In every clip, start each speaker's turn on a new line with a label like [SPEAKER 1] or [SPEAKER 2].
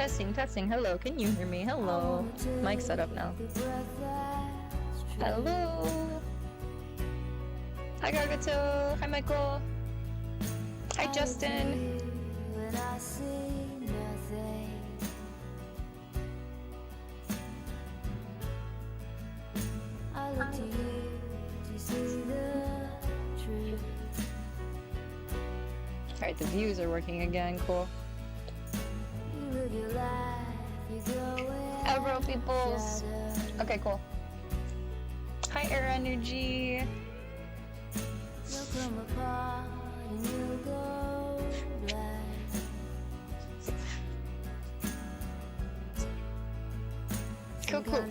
[SPEAKER 1] Testing, testing. Hello, can you hear me? Hello. Mic set up now. Hello. Hi, Gargato. Hi, Michael. Hi, Justin. Alright, the views are working again. Cool. Ever peoples. Okay, cool. Hi, Air Energy. Cool, cool.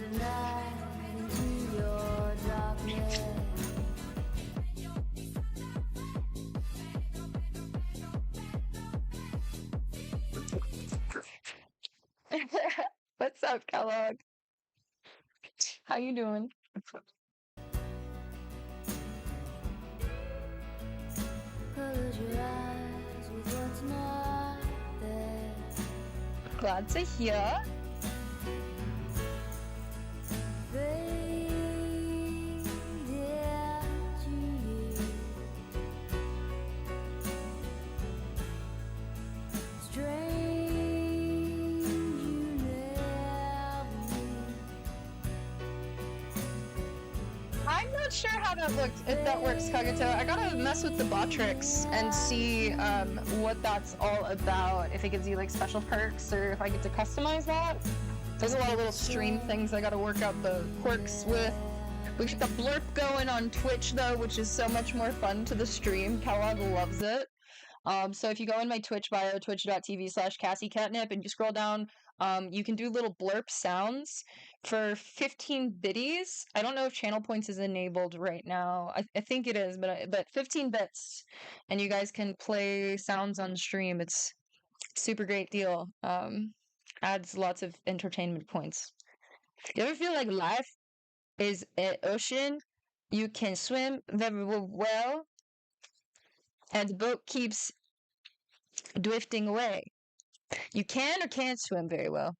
[SPEAKER 1] What's up, Kellogg? How you doing? Glad to hear. I'm not sure how that looks, if that works, Kagato. I gotta mess with the Botrix and see what that's all about. If it gives you like special perks or if I get to customize that. There's a lot of little stream things I gotta work out the quirks with. We got the blurp going on Twitch though, which is so much more fun to the stream. Kellogg loves it. So if you go in my Twitch bio, twitch.tv/CassieCatnip, and you scroll down, you can do little blurp sounds for 15 biddies. I don't know if channel points is enabled right now. I think it is, but 15 bits, and you guys can play sounds on stream. It's super great deal. Adds lots of entertainment points. You ever feel like life is an ocean? You can swim very well, and the boat keeps drifting away. You can or can't swim very well.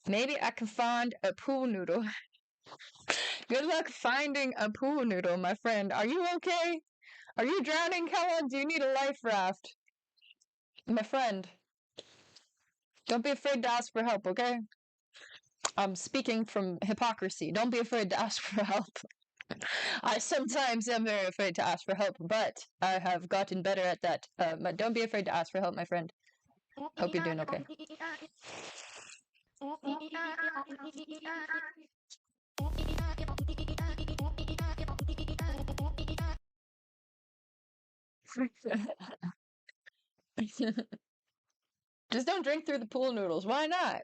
[SPEAKER 1] Maybe I can find a pool noodle. Good luck finding a pool noodle, my friend. Are you okay? Are you drowning, Kellogg? Do you need a life raft? My friend, don't be afraid to ask for help, okay? I'm speaking from hypocrisy. Don't be afraid to ask for help. I sometimes am very afraid to ask for help, but I have gotten better at that. But don't be afraid to ask for help, my friend. Hope you're doing okay. Just don't drink through the pool noodles. Why not?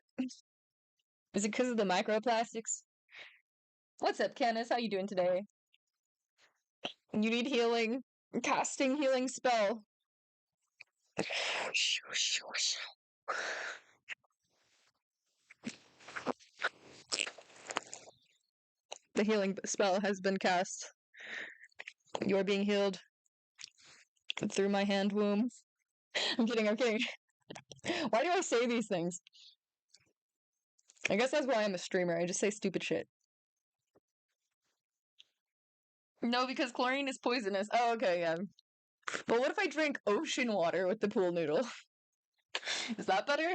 [SPEAKER 1] Is it because of the microplastics? What's up, Candace? How you doing today? You need healing. Casting healing spell. The healing spell has been cast. You're being healed through my hand womb. I'm kidding, I'm kidding. Why do I say these things? I guess that's why I'm a streamer. I just say stupid shit. No, because chlorine is poisonous. Oh, okay, yeah. But what if I drink ocean water with the pool noodle? Is that better?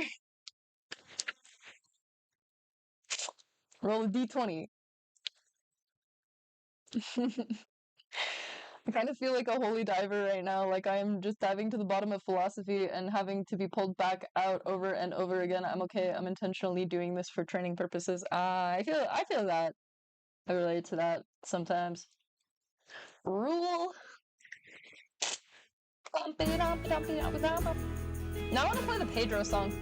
[SPEAKER 1] Roll a d20. I kind of feel like a holy diver right now. Like I am just diving to the bottom of philosophy and having to be pulled back out over and over again. I'm okay. I'm intentionally doing this for training purposes. I feel that. I relate to that sometimes. Rule. Now I want to play the Pedro song.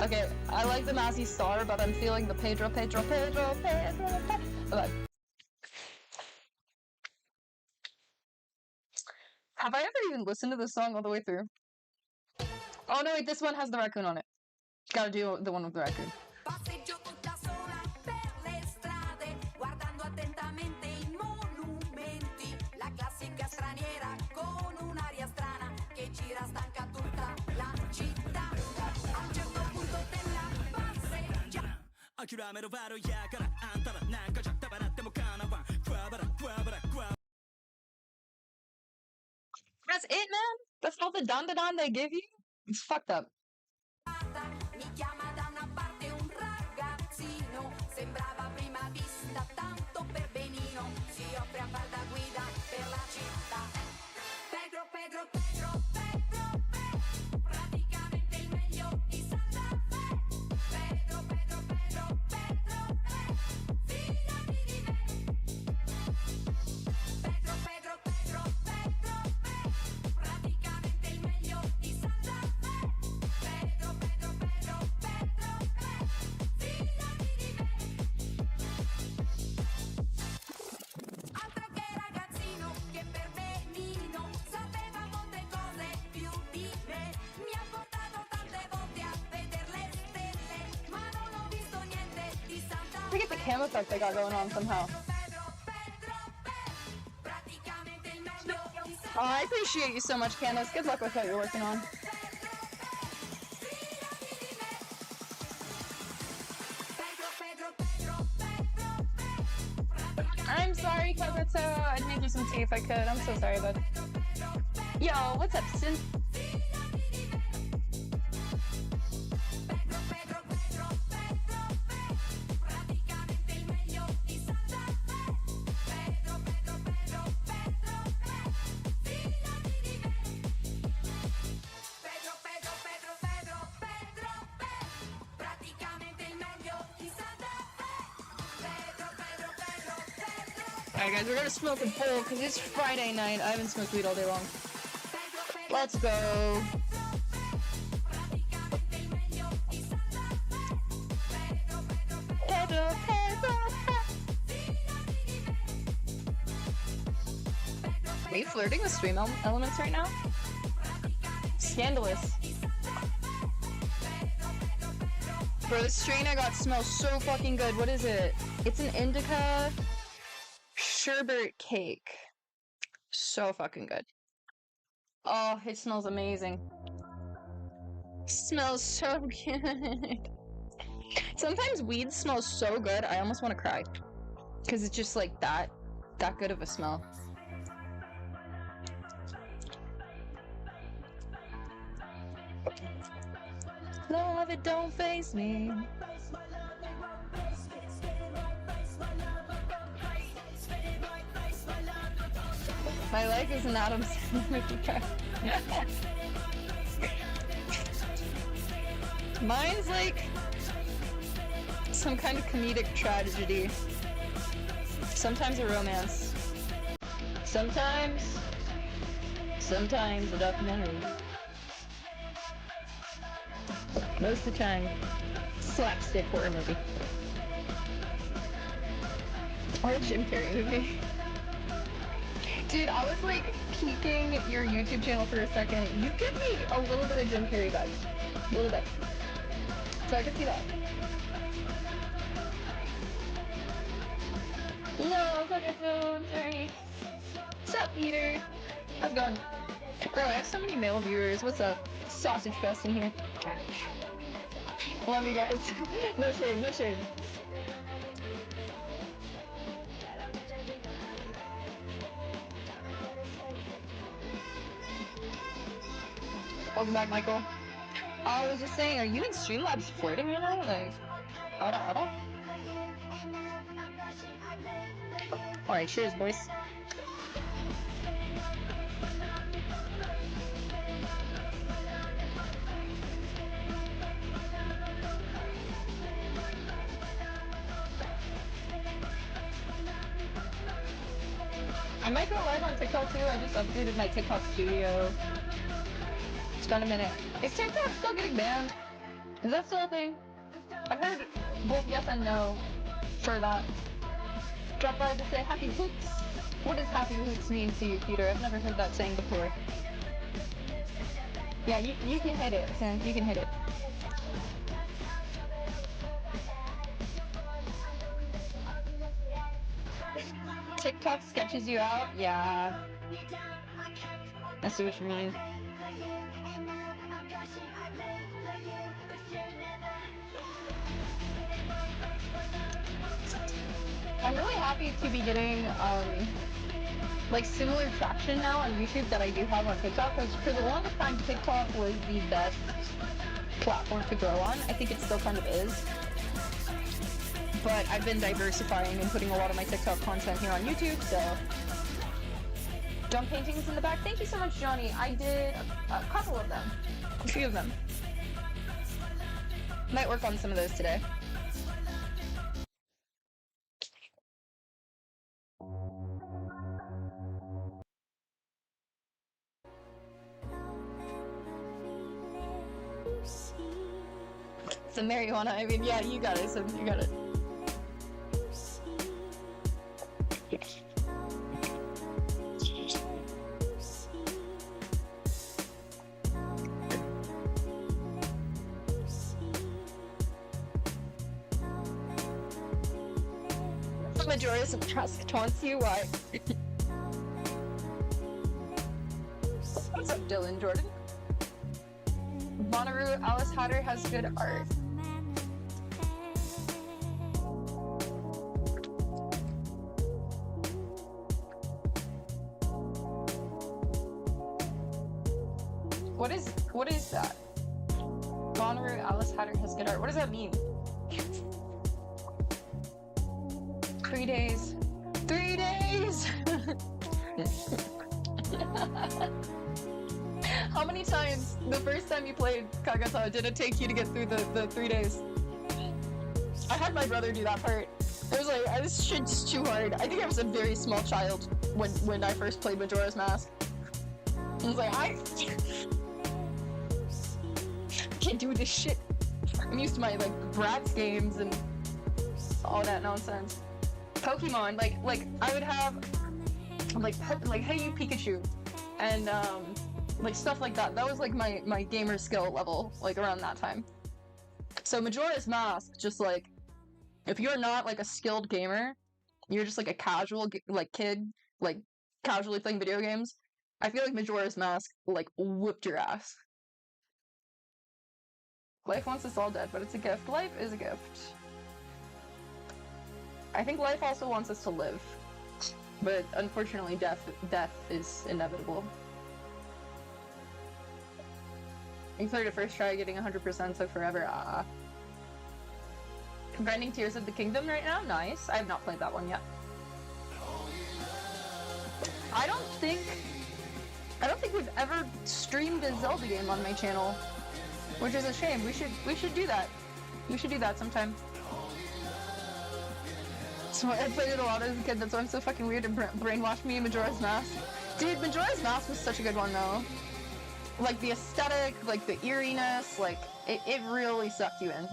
[SPEAKER 1] Okay, I like the Mazzy Star, but I'm feeling the Pedro. Okay. Have I ever even listened to this song all the way through? Oh no, wait, this one has the raccoon on it. Gotta do the one with the raccoon. That's it, man? That's all the don they give you? It's fucked up.
[SPEAKER 2] Mi chiama da una parte un ragazzino, sembrava a prima vista tanto per benino, si offre a far da guida per la città. Pedro, Pedro, Pedro, Pedro, Pedro, praticamente il meglio di Santa Fe. Pedro, Pedro, Pedro, Pedro, Pedro, fidati di me. Pedro, Pedro, Pedro, Pedro, Pedro, praticamente il meglio di Santa Fe. Pedro, Pedro, Pedro, Pedro, Pedro, fidati di me. Altro che ragazzino, che per benino sapeva molte cose più di me. Mi ha portato tante volte a vedere le stelle, ma non ho visto niente di Santa
[SPEAKER 1] I think it's a cam effect they got going on somehow.
[SPEAKER 2] Pedro, Pedro, Pedro, praticamente il meglio di Santa
[SPEAKER 1] Oh, I appreciate you so much, Candace. Good luck with what you're working on. I'm sorry, Kabuto. I'd make you some tea if I could. I'm so sorry, bud. Yo, what's up, Sin? Alright guys, we're gonna smoke a bowl because it's Friday night. I haven't smoked weed all day long. Let's go. Are you flirting with stream elements right now? Scandalous. Bro, this strain I got smells so fucking good. What is it? It's an indica sherbet cake. So fucking good. Oh, it smells amazing. Smells so good. Sometimes weed smells so good, I almost want to cry. Because it's just like that good of a smell. Love, it don't face me. My leg is an Adam Sandler. Mine's like some kind of comedic tragedy. Sometimes a romance. Sometimes a documentary. Most of the time, slapstick horror movie. Or a Jim Carrey movie. Dude, I was like peeking your YouTube channel for a second. You give me a little bit of Jim Carrey vibes. A little bit. So I can see that. No, fucking food, sorry. What's up, Peter? How's it going? Bro, I have so many male viewers. What's up? Sausage fest in here. Love you guys. No shame, no shame. Welcome back, Michael. I was just saying, are you in Streamlabs flirting right now? Like, hold. Alright, cheers, boys. I might go live on TikTok too. I just updated my TikTok studio. It's been a minute. Is TikTok still getting banned? Is that still a thing? I've heard both yes and no for that. Drop by to say happy hoots. What does happy hoots mean to you, Peter? I've never heard that saying before. Yeah, you can hit it, Sam. You can hit it. TikTok sketches you out? Yeah. I see what you mean. happy to be getting like similar traction now on YouTube that I do have on TikTok, because for the longest time TikTok was the best platform to grow on. I think it still kind of is. But I've been diversifying and putting a lot of my TikTok content here on YouTube, so... Drum paintings in the back. Thank you so much, Johnny. I did a couple of them. A few of them. Might work on some of those today. The marijuana, I mean, yeah, you got it, so you got it. Majora's Mask taunts you, why? What's up, Dylan Jordan? Bonnaroo, Alice Hatter has good art. What is that? Bonnaroo, Alice Hatter has good art. What does that mean? 3 days. 3 days! How many times, the first time you played Kagata, did it take you to get through the 3 days? I had my brother do that part. It was like, this shit's too hard. I think I was a very small child when I first played Majora's Mask. I was like, I can't do this shit. I'm used to my, like, Bratz games and all that nonsense. Pokemon, like I would have like Hey You Pikachu and like stuff like that. That was like my gamer skill level, like around that time. So Majora's Mask, just like, if you're not like a skilled gamer, you're just like a casual like kid, like casually playing video games, I feel like Majora's Mask like whooped your ass. Life wants us all dead, but it's a gift. Life is a gift. I think life also wants us to live, but unfortunately death is inevitable. You cleared it first try, getting 100% took forever. Grinding Tears of the Kingdom right now? Nice. I have not played that one yet. I don't think we've ever streamed a Zelda game on my channel, which is a shame. We should do that. We should do that sometime. So I played it a lot as a kid, that's why I'm so fucking weird and brainwashed me in Majora's Mask. Dude, Majora's Mask was such a good one though. Like the aesthetic, like the eeriness, like it really sucked you in.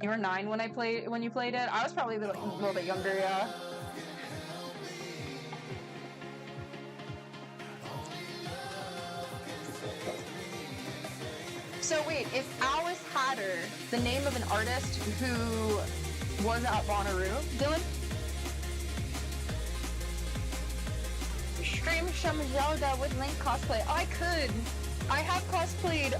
[SPEAKER 1] You were 9 when you played it? I was probably a little bit younger, yeah. So wait, is Alice Hatter the name of an artist who was at Bonnaroo, Dylan? Stream some Zelda with Link cosplay. Oh, I could. I have cosplayed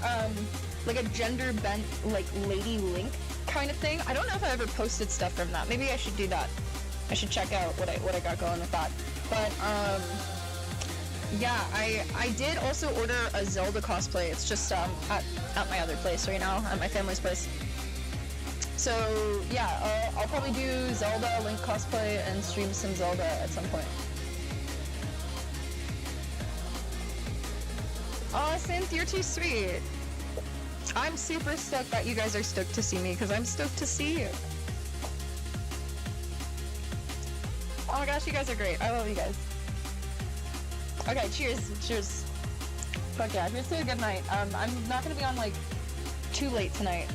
[SPEAKER 1] like a gender bent like Lady Link kind of thing. I don't know if I ever posted stuff from that. Maybe I should do that. I should check out what I got going with that. But yeah, I did also order a Zelda cosplay. It's just at my other place right now, at my family's place. So yeah, I'll probably do Zelda, Link cosplay, and stream some Zelda at some point. Oh, Synth, you're too sweet. I'm super stoked that you guys are stoked to see me, because I'm stoked to see you. Oh my gosh, you guys are great. I love you guys. Okay, cheers. Cheers. Fuck yeah, here's to a good night. I'm not gonna be on, like, too late tonight,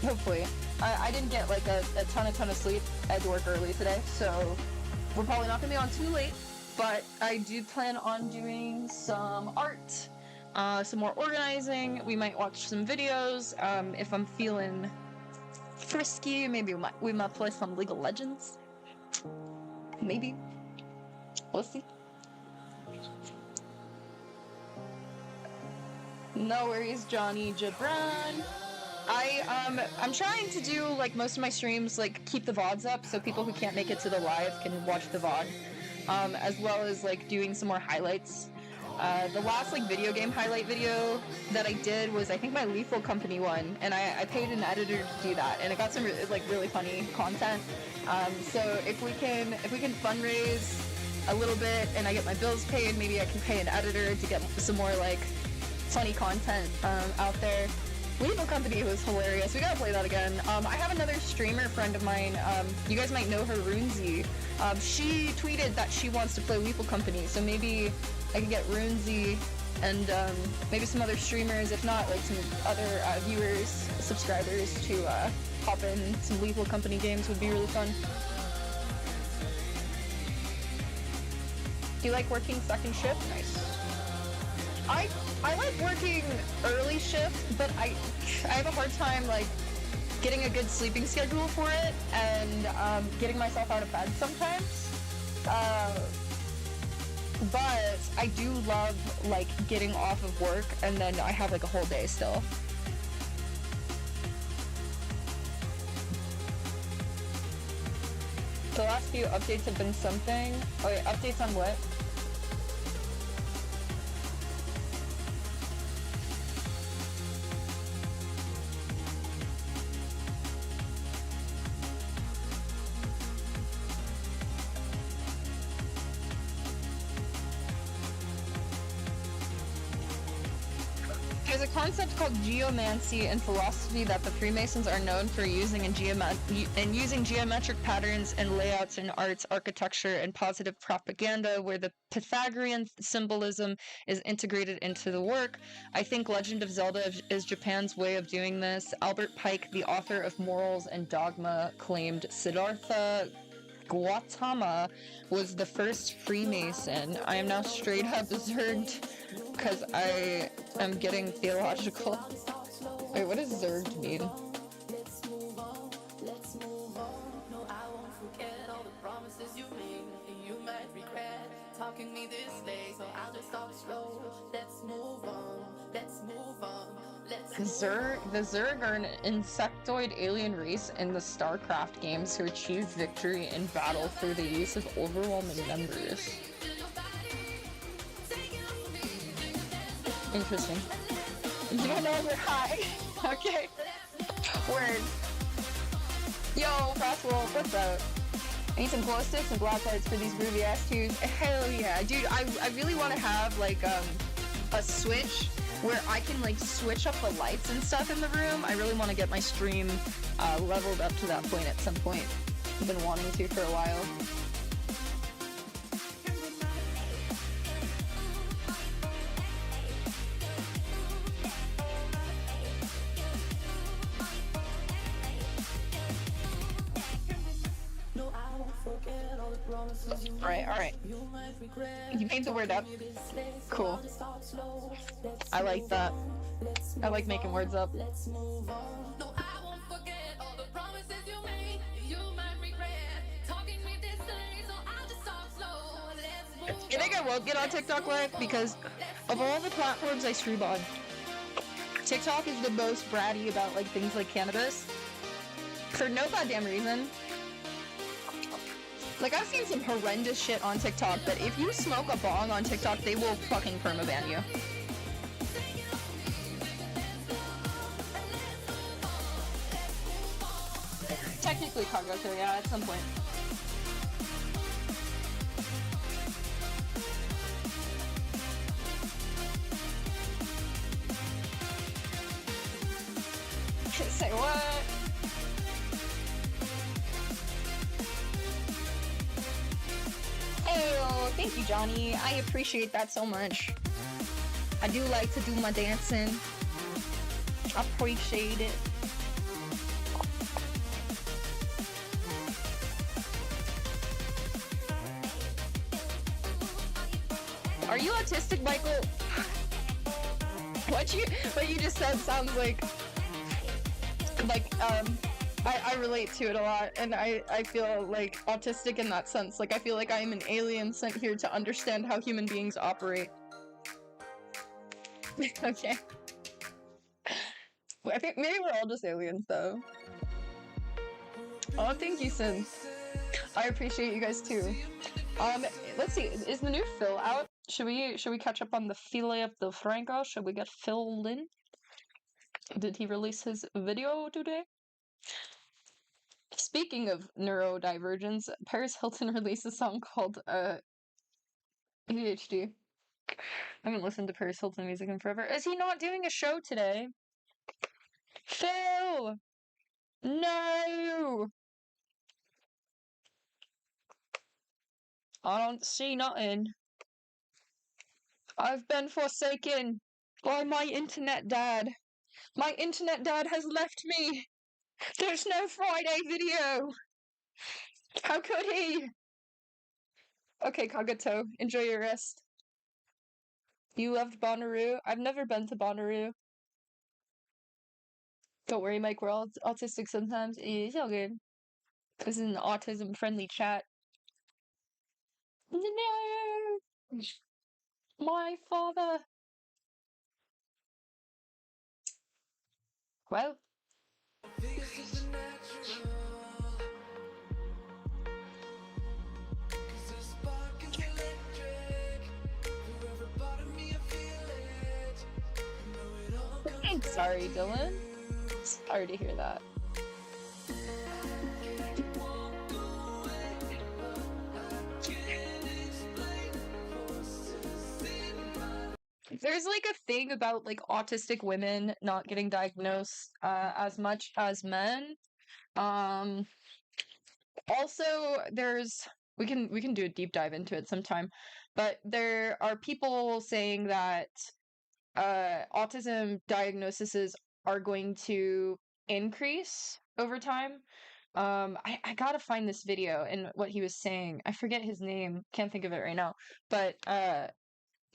[SPEAKER 1] hopefully. I didn't get, like, a ton of sleep. I had to work early today, so we're probably not gonna be on too late, but I do plan on doing some art, some more organizing. We might watch some videos. If I'm feeling frisky, maybe we might play some League of Legends. Maybe. We'll see. No worries, Johnny Jabran. I'm trying to do like most of my streams like keep the VODs up so people who can't make it to the live can watch the VOD, as well as like doing some more highlights. The last like video game highlight video that I did was I think my Lethal Company one, and I paid an editor to do that, and it got some like really funny content. So if we can fundraise a little bit and I get my bills paid, maybe I can pay an editor to get some more like funny content out there. Lethal Company was hilarious. We gotta play that again. I have another streamer friend of mine. You guys might know her, Runzi. She tweeted that she wants to play Lethal Company, so maybe I could get Runzi and maybe some other streamers, if not like some other viewers, subscribers, to hop in some Lethal Company games. Would be really fun. Do you like working second shift? Nice. I like working early shift, but I have a hard time like getting a good sleeping schedule for it and getting myself out of bed sometimes. But I do love like getting off of work and then I have like a whole day still. The last few updates have been something. Oh wait, updates on what? There's a concept called geomancy in philosophy that the Freemasons are known for using using geometric patterns and layouts in arts, architecture, and positive propaganda, where the Pythagorean symbolism is integrated into the work. I think Legend of Zelda is Japan's way of doing this. Albert Pike, the author of Morals and Dogma, claimed Siddhartha Gautama was the first Freemason. I am now straight up zerged because I am getting theological. Wait, what does zerged mean?
[SPEAKER 2] Let's move on, let's move on. No, I won't forget all the promises you made. You might regret talking me this way, so I'll just talk slow. Let's move on, let's move on.
[SPEAKER 1] The Zerg are an insectoid alien race in the StarCraft games who achieve victory in battle through the use of overwhelming numbers. Interesting. You know they're high. Okay. Word. Yo, Frostwolf, what's up? I need some glow sticks and glass hearts for these groovy ass twos. Hell yeah, dude! I really want to have like a switch where I can like switch up the lights and stuff in the room. I really want to get my stream leveled up to that point at some point. I've been wanting to for a while. Alright. You made the word up. Cool. I like that. I like making words up. You think I won't get on TikTok Live? Because of all the platforms I stream on, TikTok is the most bratty about like things like cannabis. For no goddamn reason. Like, I've seen some horrendous shit on TikTok, but if you smoke a bong on TikTok, they will fucking permaban you. Technically cargo too, yeah, at some point. Say what? Oh, thank you, Johnny. I appreciate that so much. I do like to do my dancing. I appreciate it. Are you autistic, Michael? What you just said sounds like I relate to it a lot, and I feel like autistic in that sense. Like, I feel like I am an alien sent here to understand how human beings operate. Okay. I think maybe we're all just aliens, though. Oh, thank you, Sin. I appreciate you guys too. Let's see. Is the new Phil out? Should we catch up on the Philip the Franco? Should we get Phil in? Did he release his video today? Speaking of neurodivergence, Paris Hilton released a song called ADHD. I haven't listened to Paris Hilton music in forever. Is he not doing a show today? Phil! No! I don't see nothing. I've been forsaken by my internet dad. My internet dad has left me. There's no Friday video. How could he? Okay, Kagato, enjoy your rest. You loved Bonnaroo? I've never been to Bonnaroo. Don't worry, Mike, we're all autistic sometimes. It's all good. This is an autism-friendly chat. No! My father! Well. I'm sorry, Dylan. Sorry to hear that. There's like a thing about like autistic women not getting diagnosed as much as men. Also there's we can do a deep dive into it sometime, but there are people saying that autism diagnoses are going to increase over time. I gotta find this video and what he was saying. I forget his name, can't think of it right now. But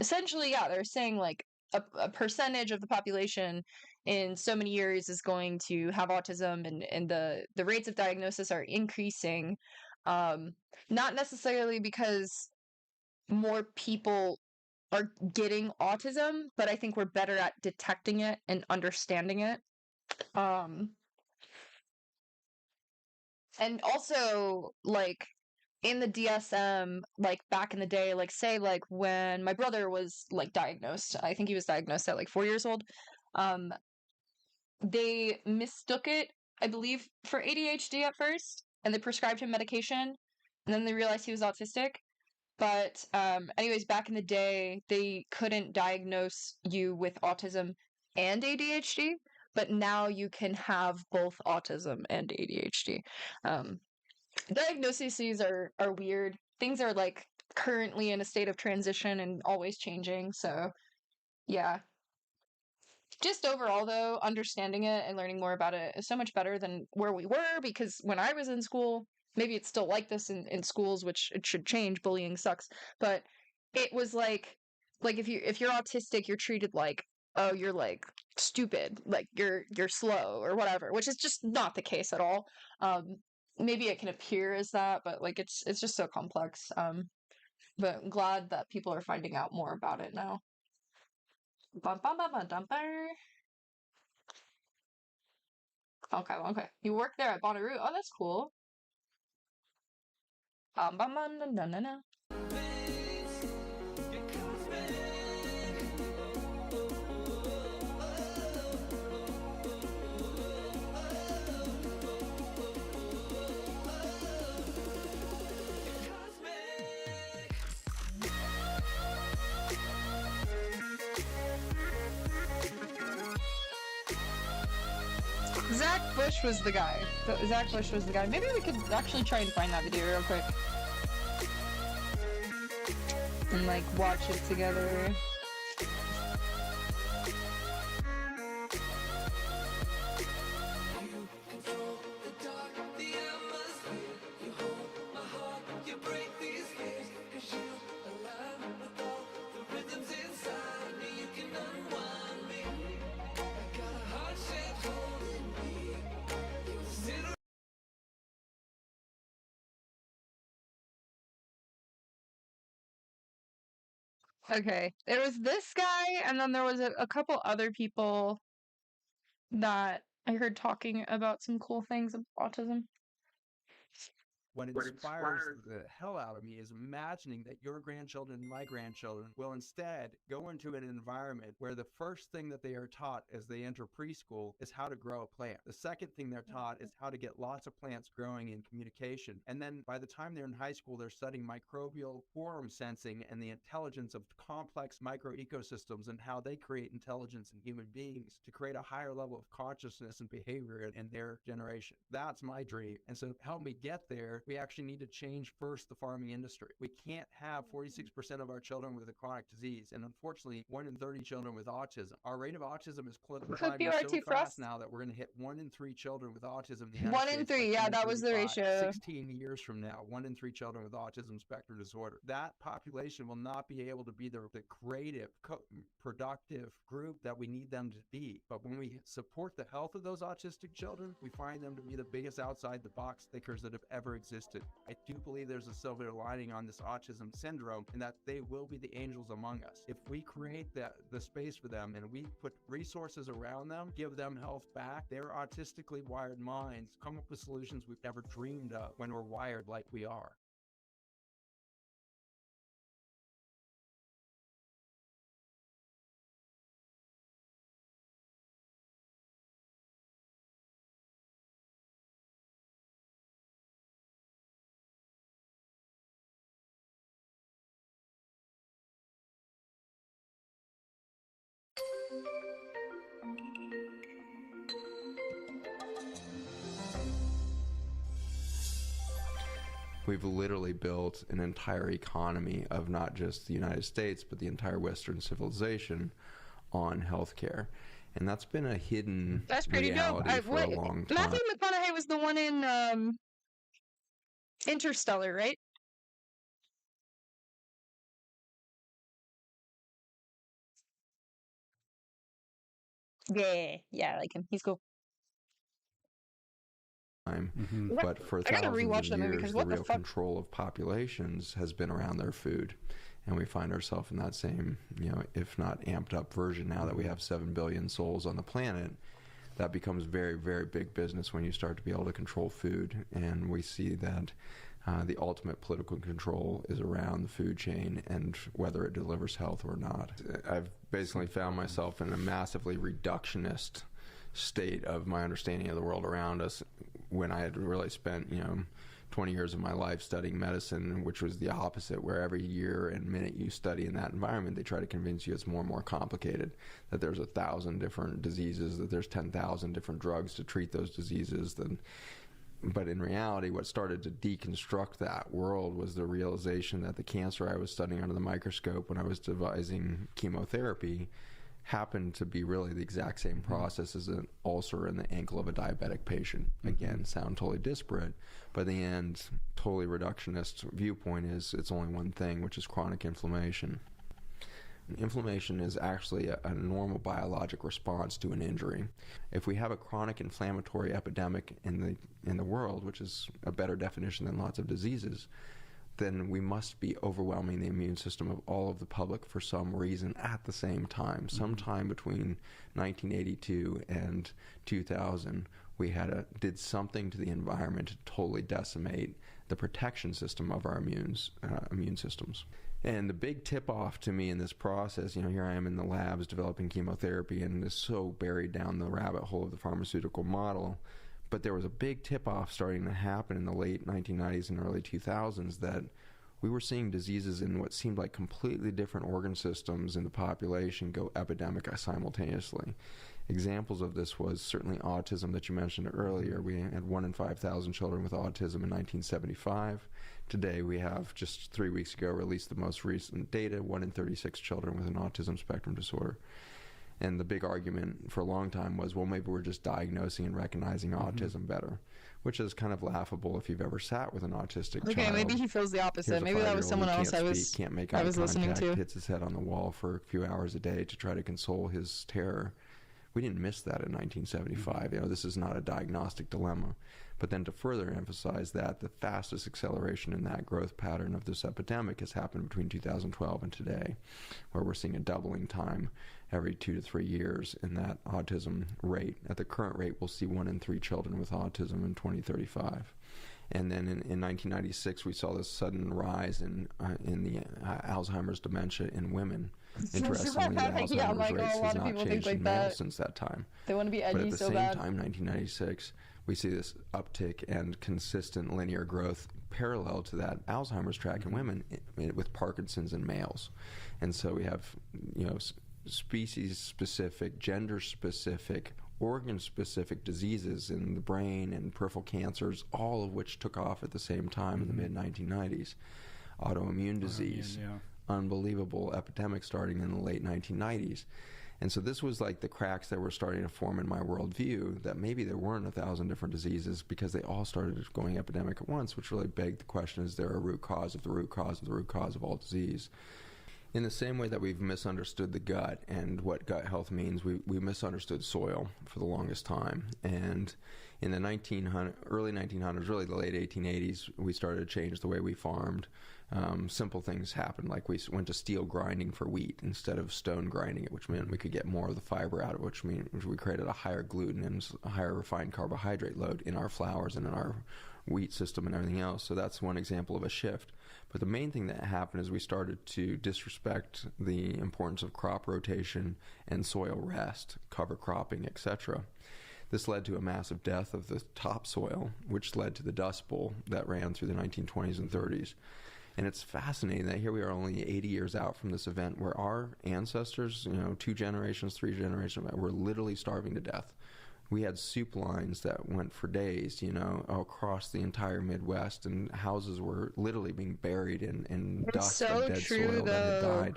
[SPEAKER 1] essentially, yeah, they're saying like a percentage of the population in so many years is going to have autism, and the rates of diagnosis are increasing. Not necessarily because more people are getting autism, but I think we're better at detecting it and understanding it. And also, like, in the DSM, like back in the day, like say like when my brother was like diagnosed, I think he was diagnosed at like 4 years old. Um, they mistook it, I believe, for ADHD at first, and they prescribed him medication, and then they realized he was autistic. But anyways, back in the day, they couldn't diagnose you with autism and ADHD, but now you can have both autism and ADHD. Um, Diagnoses are weird. Things are like currently in a state of transition and always changing. So yeah. Just overall though, understanding it and learning more about it is so much better than where we were, because when I was in school, maybe it's still like this in schools, which it should change, bullying sucks, but it was like if you're autistic, you're treated like, oh, you're like stupid, like you're slow or whatever, which is just not the case at all. Maybe it can appear as that, but like it's just so complex. But I'm glad that people are finding out more about it now. Bum, bum, bum, bum, dum, bum. Okay, okay. You work there at Bonnaroo. Oh, that's cool. Bum, bum, na, na, na, na. Zach Bush was the guy. Zach Bush was the guy. Maybe we could actually try and find that video real quick. And like watch it together. Okay, there was this guy, and then there was a couple other people. that I heard talking about some cool things of autism.
[SPEAKER 3] What inspires the hell out of me is imagining that your grandchildren and my grandchildren will instead go into an environment where the first thing that they are taught as they enter preschool is how to grow a plant. The second thing they're taught is how to get lots of plants growing in communication. And then by the time they're in high school, they're studying microbial quorum sensing and the intelligence of complex micro ecosystems and how they create intelligence in human beings to create a higher level of consciousness and behavior in their generation. That's my dream. And so to help me get there, we actually need to change first the farming industry. We can't have 46% of our children with a chronic disease, and unfortunately 1 in 30 children with autism. Our rate of autism is climbing so fast now that we're going to hit 1 in 3 children with autism in the United States.
[SPEAKER 1] 1 in 3, yeah, that was the ratio.
[SPEAKER 3] 16 years from now, 1 in 3 children with autism spectrum disorder. That population will not be able to be the creative, productive group that we need them to be. But when we support the health of those autistic children, we find them to be the biggest outside the box thinkers that have ever existed. I do believe there's a silver lining on this autism syndrome and that they will be the angels among us. If we create the space for them and we put resources around them, give them health back, their autistically wired minds come up with solutions we've never dreamed of when we're wired like we are.
[SPEAKER 4] We've literally built an entire economy of not just the United States, but the entire Western civilization on healthcare. And that's been a hidden reality for a long time.
[SPEAKER 1] Matthew McConaughey was the one in Interstellar, right? Yeah, I like him. He's cool.
[SPEAKER 4] But for thousands of years, the real control of populations has been around their food. And we find ourselves in that same, if not amped up version now that we have 7 billion souls on the planet. That becomes very, very big business when you start to be able to control food. And we see that the ultimate political control is around the food chain and whether it delivers health or not. I've basically found myself in a massively reductionist state of my understanding of the world around us when I had really spent 20 years of my life studying medicine, which was the opposite, where every year and minute you study in that environment, they try to convince you it's more and more complicated, that there's 1,000 different diseases, that there's 10,000 different drugs to treat those diseases. But in reality, what started to deconstruct that world was the realization that the cancer I was studying under the microscope when I was devising chemotherapy happened to be really the exact same process as an ulcer in the ankle of a diabetic patient. Again, sound totally disparate, but the end, totally reductionist viewpoint is it's only one thing, which is chronic inflammation. Inflammation is actually a normal biologic response to an injury. If we have a chronic inflammatory epidemic in the world, which is a better definition than lots of diseases, then we must be overwhelming the immune system of all of the public for some reason at the same time. Sometime between 1982 and 2000, we did something to the environment to totally decimate the protection system of our immune systems. And the big tip-off to me in this process, here I am in the labs developing chemotherapy and is so buried down the rabbit hole of the pharmaceutical model. But there was a big tip-off starting to happen in the late 1990s and early 2000s that we were seeing diseases in what seemed like completely different organ systems in the population go epidemic simultaneously. Examples of this was certainly autism that you mentioned earlier. We had 1 in 5,000 children with autism in 1975. Today we have, just 3 weeks ago, released the most recent data, 1 in 36 children with an autism spectrum disorder. And the big argument for a long time was, well, maybe we're just diagnosing and recognizing autism better, which is kind of laughable if you've ever sat with an autistic child.
[SPEAKER 1] Okay, maybe he feels the opposite. Maybe that was someone else
[SPEAKER 4] can't make eye contact, hits his head on the wall for a few hours a day to try to console his terror. We didn't miss that in 1975. This is not a diagnostic dilemma. But then to further emphasize that, the fastest acceleration in that growth pattern of this epidemic has happened between 2012 and today, where we're seeing a doubling time every 2 to 3 years in that autism rate. At the current rate, we'll see 1 in 3 children with autism in 2035. And then in 1996, we saw this sudden rise in the Alzheimer's dementia in women. Interestingly, the Alzheimer's rates has not changed in males since that time.
[SPEAKER 1] They want to be edgy
[SPEAKER 4] but at the
[SPEAKER 1] so
[SPEAKER 4] same
[SPEAKER 1] bad.
[SPEAKER 4] time, 1996, we see this uptick and consistent linear growth parallel to that Alzheimer's track in women with Parkinson's in males. And so we have, species-specific, gender-specific, organ-specific diseases in the brain and peripheral cancers, all of which took off at the same time in the mid-1990s. Autoimmune disease, unbelievable epidemic starting in the late 1990s. And so this was like the cracks that were starting to form in my worldview, that maybe there weren't 1,000 different diseases because they all started going epidemic at once, which really begged the question, is there a root cause of the root cause of the root cause of all disease? In the same way that we've misunderstood the gut and what gut health means, we misunderstood soil for the longest time. And in the early 1900s, really the late 1880s, we started to change the way we farmed. Simple things happened, like we went to steel grinding for wheat instead of stone grinding it, which meant we could get more of the fiber out of it, which means we created a higher gluten and a higher refined carbohydrate load in our flours and in our wheat system and everything else. So that's one example of a shift. But the main thing that happened is we started to disrespect the importance of crop rotation and soil rest, cover cropping, etc. This led to a massive death of the topsoil, which led to the Dust Bowl that ran through the 1920s and 30s. And it's fascinating that here we are only 80 years out from this event where our ancestors, 2 generations, 3 generations, were literally starving to death. We had soup lines that went for days, across the entire Midwest, and houses were literally being buried in dust and dead soil that had died.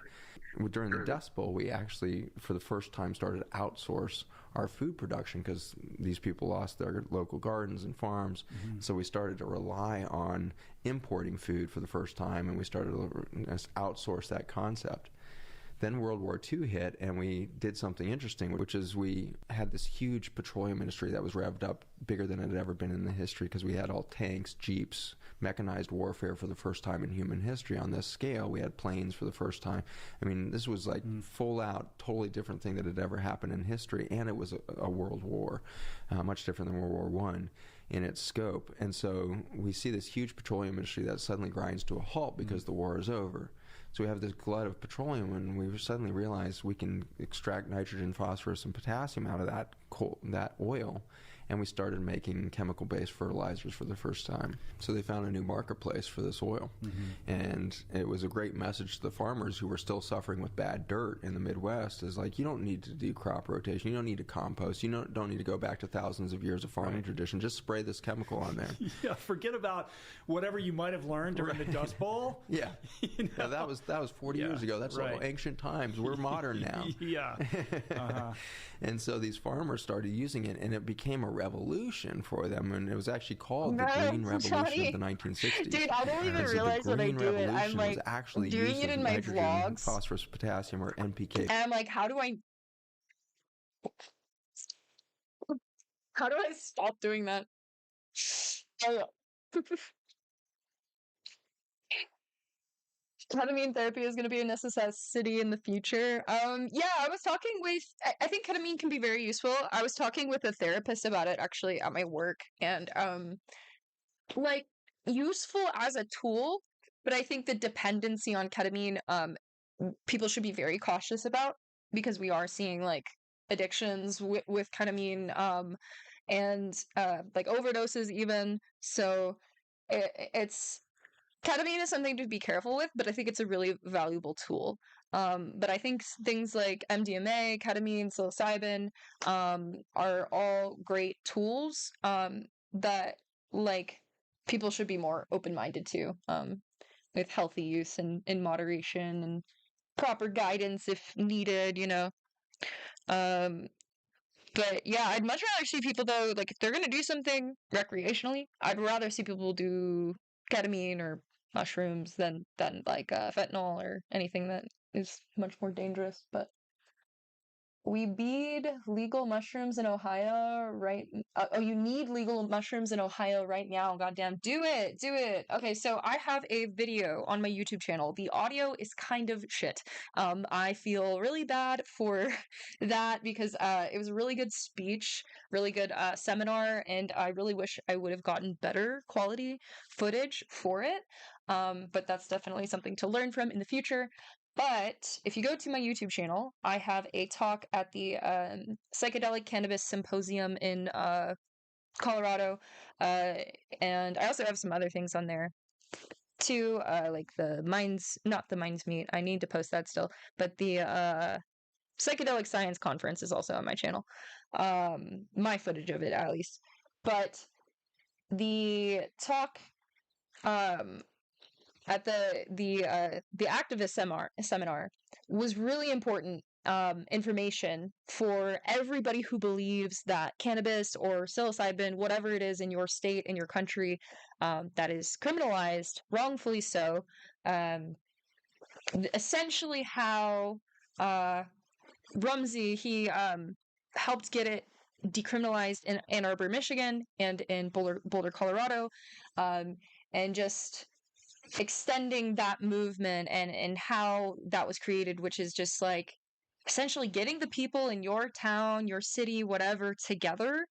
[SPEAKER 4] During the Dust Bowl, we actually, for the first time, started to outsource our food production because these people lost their local gardens and farms. So we started to rely on importing food for the first time, and we started to outsource that concept. Then World War II hit, and we did something interesting, which is we had this huge petroleum industry that was revved up bigger than it had ever been in the history, because we had all tanks, jeeps, mechanized warfare for the first time in human history on this scale. We had planes for the first time. I mean, this was like full out, totally different thing that had ever happened in history, and it was a world war, much different than World War I in its scope. And so we see this huge petroleum industry that suddenly grinds to a halt because the war is over. So we have this glut of petroleum, and we suddenly realize we can extract nitrogen, phosphorus, and potassium out of that oil, and we started making chemical-based fertilizers for the first time. So they found a new marketplace for this oil, and it was a great message to the farmers who were still suffering with bad dirt in the Midwest. Is like, you don't need to do crop rotation, you don't need to compost, you don't need to go back to thousands of years of farming tradition. Just spray this chemical on there.
[SPEAKER 5] Yeah, forget about whatever you might have learned during the Dust Bowl.
[SPEAKER 4] Yeah, yeah, that was 40 years ago. That's all ancient times. We're modern now. And so these farmers started using it, and it became a revolution for them, and it was actually called the Green Revolution of the 1960s.
[SPEAKER 1] Dude, I don't even realize when I do it. I'm like doing it in my vlogs.
[SPEAKER 4] Phosphorus, potassium, or NPK.
[SPEAKER 1] And I'm like, how do I stop doing that? Ketamine therapy is going to be a necessity in the future. Yeah, I was talking with, I think ketamine can be very useful. I was talking with a therapist about it actually at my work, and like, useful as a tool, but I think the dependency on ketamine, people should be very cautious about, because we are seeing like addictions with ketamine, and like overdoses even. So it's ketamine is something to be careful with, but I think it's a really valuable tool. But I think things like MDMA, ketamine, psilocybin, are all great tools, that like people should be more open-minded to, with healthy use and in moderation and proper guidance if needed, But yeah, I'd much rather see people, though, like if they're gonna do something recreationally, I'd rather see people do ketamine or mushrooms than like fentanyl or anything that is much more dangerous. But We need legal mushrooms in Ohio, right? Oh, you need legal mushrooms in Ohio right now. Goddamn, do it, do it. Okay, so I have a video on my YouTube channel. The audio is kind of shit. I feel really bad for that because it was a really good speech, really good seminar, and I really wish I would have gotten better quality footage for it. But that's definitely something to learn from in the future. But if you go to my YouTube channel, I have a talk at the Psychedelic Cannabis Symposium in Colorado, uh, and I also have some other things on there too, like the Minds, not the Minds Meet. I need to post that still, but the Psychedelic Science Conference is also on my channel. My footage of it, at least. But the talk, at the activist seminar was really important information for everybody who believes that cannabis or psilocybin, whatever it is in your state, in your country, that is criminalized, wrongfully so. Essentially, how Rumsey he helped get it decriminalized in Ann Arbor, Michigan, and in Boulder, Colorado, and just extending that movement and how that was created, which is just like essentially getting the people in your town, your city, whatever, together,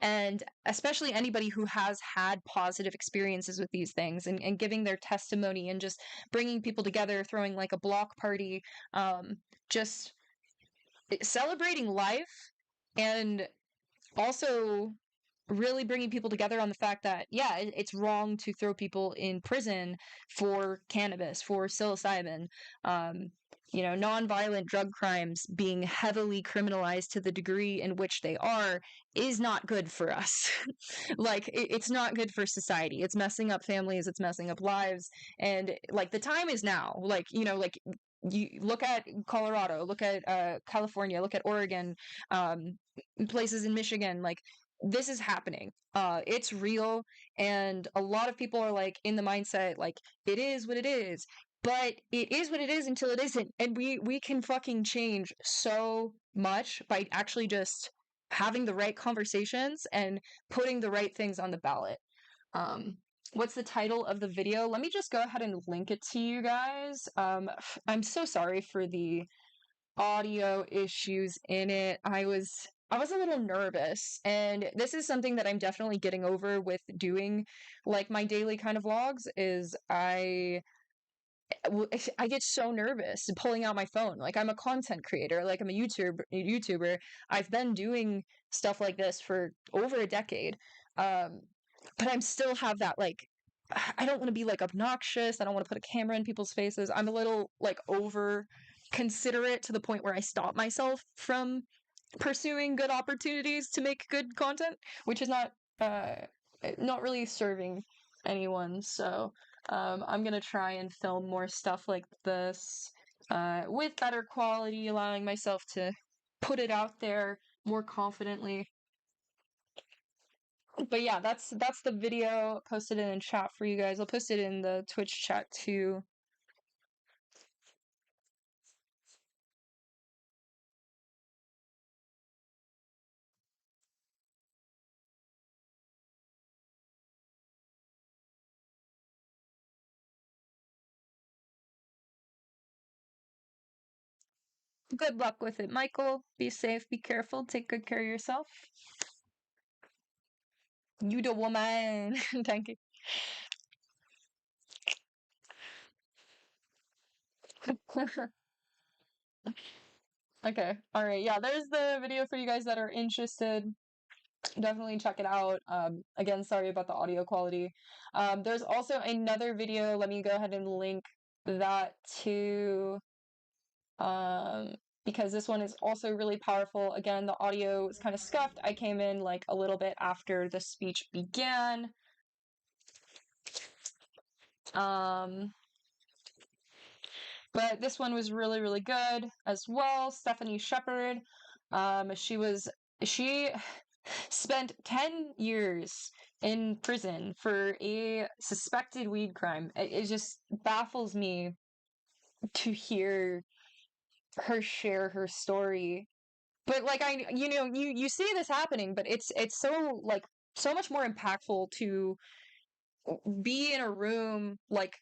[SPEAKER 1] and especially anybody who has had positive experiences with these things, and giving their testimony and just bringing people together, throwing like a block party, just celebrating life, and also really bringing people together on the fact that, yeah, it's wrong to throw people in prison for cannabis, for psilocybin. Nonviolent drug crimes being heavily criminalized to the degree in which they are is not good for us. Like, it's not good for society. It's messing up families, it's messing up lives. And, like, the time is now. Like, you look at Colorado, look at California, look at Oregon, places in Michigan, like, this is happening. It's real, and a lot of people are like in the mindset like it is what it is, but it is what it is until it isn't, and we can fucking change so much by actually just having the right conversations and putting the right things on the ballot. What's the title of the video? Let me just go ahead and link it to you guys. I'm so sorry for the audio issues in it. I was a little nervous, and this is something that I'm definitely getting over with doing like my daily kind of vlogs is I get so nervous pulling out my phone. Like, I'm a content creator, like I'm a YouTuber. I've been doing stuff like this for over a decade. But I'm still have that like I don't want to be like obnoxious. I don't want to put a camera in people's faces. I'm a little like over considerate to the point where I stop myself from pursuing good opportunities to make good content, which is not really serving anyone. So I'm gonna try and film more stuff like this with better quality, allowing myself to put it out there more confidently. But yeah, that's the video. Posted it in chat for you guys. I'll post it in the Twitch chat too. Good luck with it, Michael. Be safe, be careful, take good care of yourself. You the woman. Thank you. Okay. All right. Yeah, there's the video for you guys that are interested. Definitely check it out. Again, sorry about the audio quality. There's also another video. Let me go ahead and link that too. Because this one is also really powerful. Again, the audio is kind of scuffed. I came in like a little bit after the speech began. But this one was really, really good as well. Stephanie Shepard. She spent 10 years in prison for a suspected weed crime. It just baffles me to hear her share her story But like you see this happening, but it's so like so much more impactful to be in a room like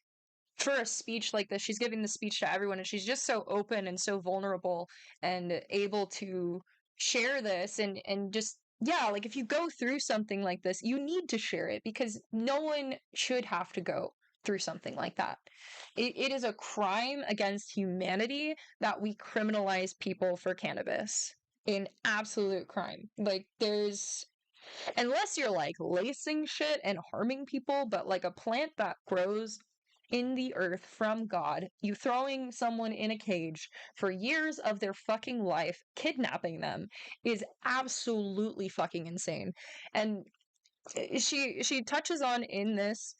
[SPEAKER 1] for a speech like this. She's giving the speech to everyone, and she's just so open and so vulnerable and able to share this and just yeah, like if you go through something like this, you need to share it because no one should have to go through something like that. It is a crime against humanity that we criminalize people for cannabis. An absolute crime. Like there's unless you're like lacing shit and harming people, but like a plant that grows in the earth from God, you throwing someone in a cage for years of their fucking life, kidnapping them is absolutely fucking insane. And she touches on in this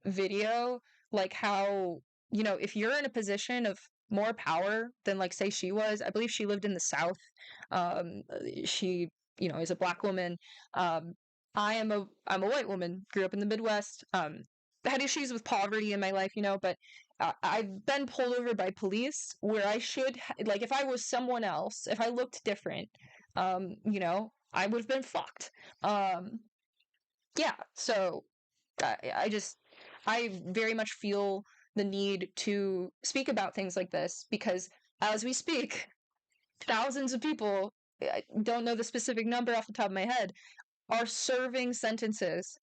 [SPEAKER 1] video like how, you know, if you're in a position of more power than like say she was, I believe she lived in the South. She, you know, is a black woman. I'm a white woman, grew up in the Midwest. Had issues with poverty in my life, you know, but I've been pulled over by police where I should like if I was someone else, if I looked different, you know, I would have been fucked. Yeah, so I very much feel the need to speak about things like this because as we speak, thousands of people, I don't know the specific number off the top of my head, are serving sentences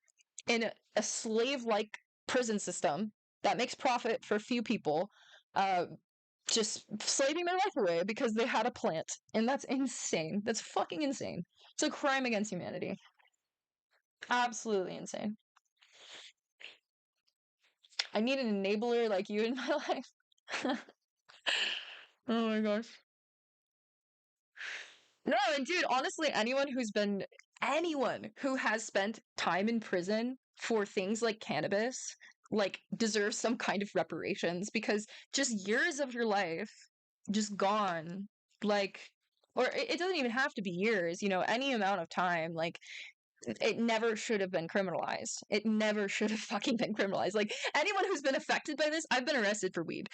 [SPEAKER 1] in a slave-like prison system that makes profit for few people, just slaving their life away because they had a plant. And that's insane. That's fucking insane. It's a crime against humanity. Absolutely insane. I need an enabler like you in my life. Oh my gosh. No, and dude, honestly, anyone who has spent time in prison for things like cannabis, like, deserves some kind of reparations because just years of your life just gone. Like, or it doesn't even have to be years, you know, any amount of time, like, it never should have been criminalized. It never should have fucking been criminalized. Like anyone who's been affected by this, I've been arrested for weed.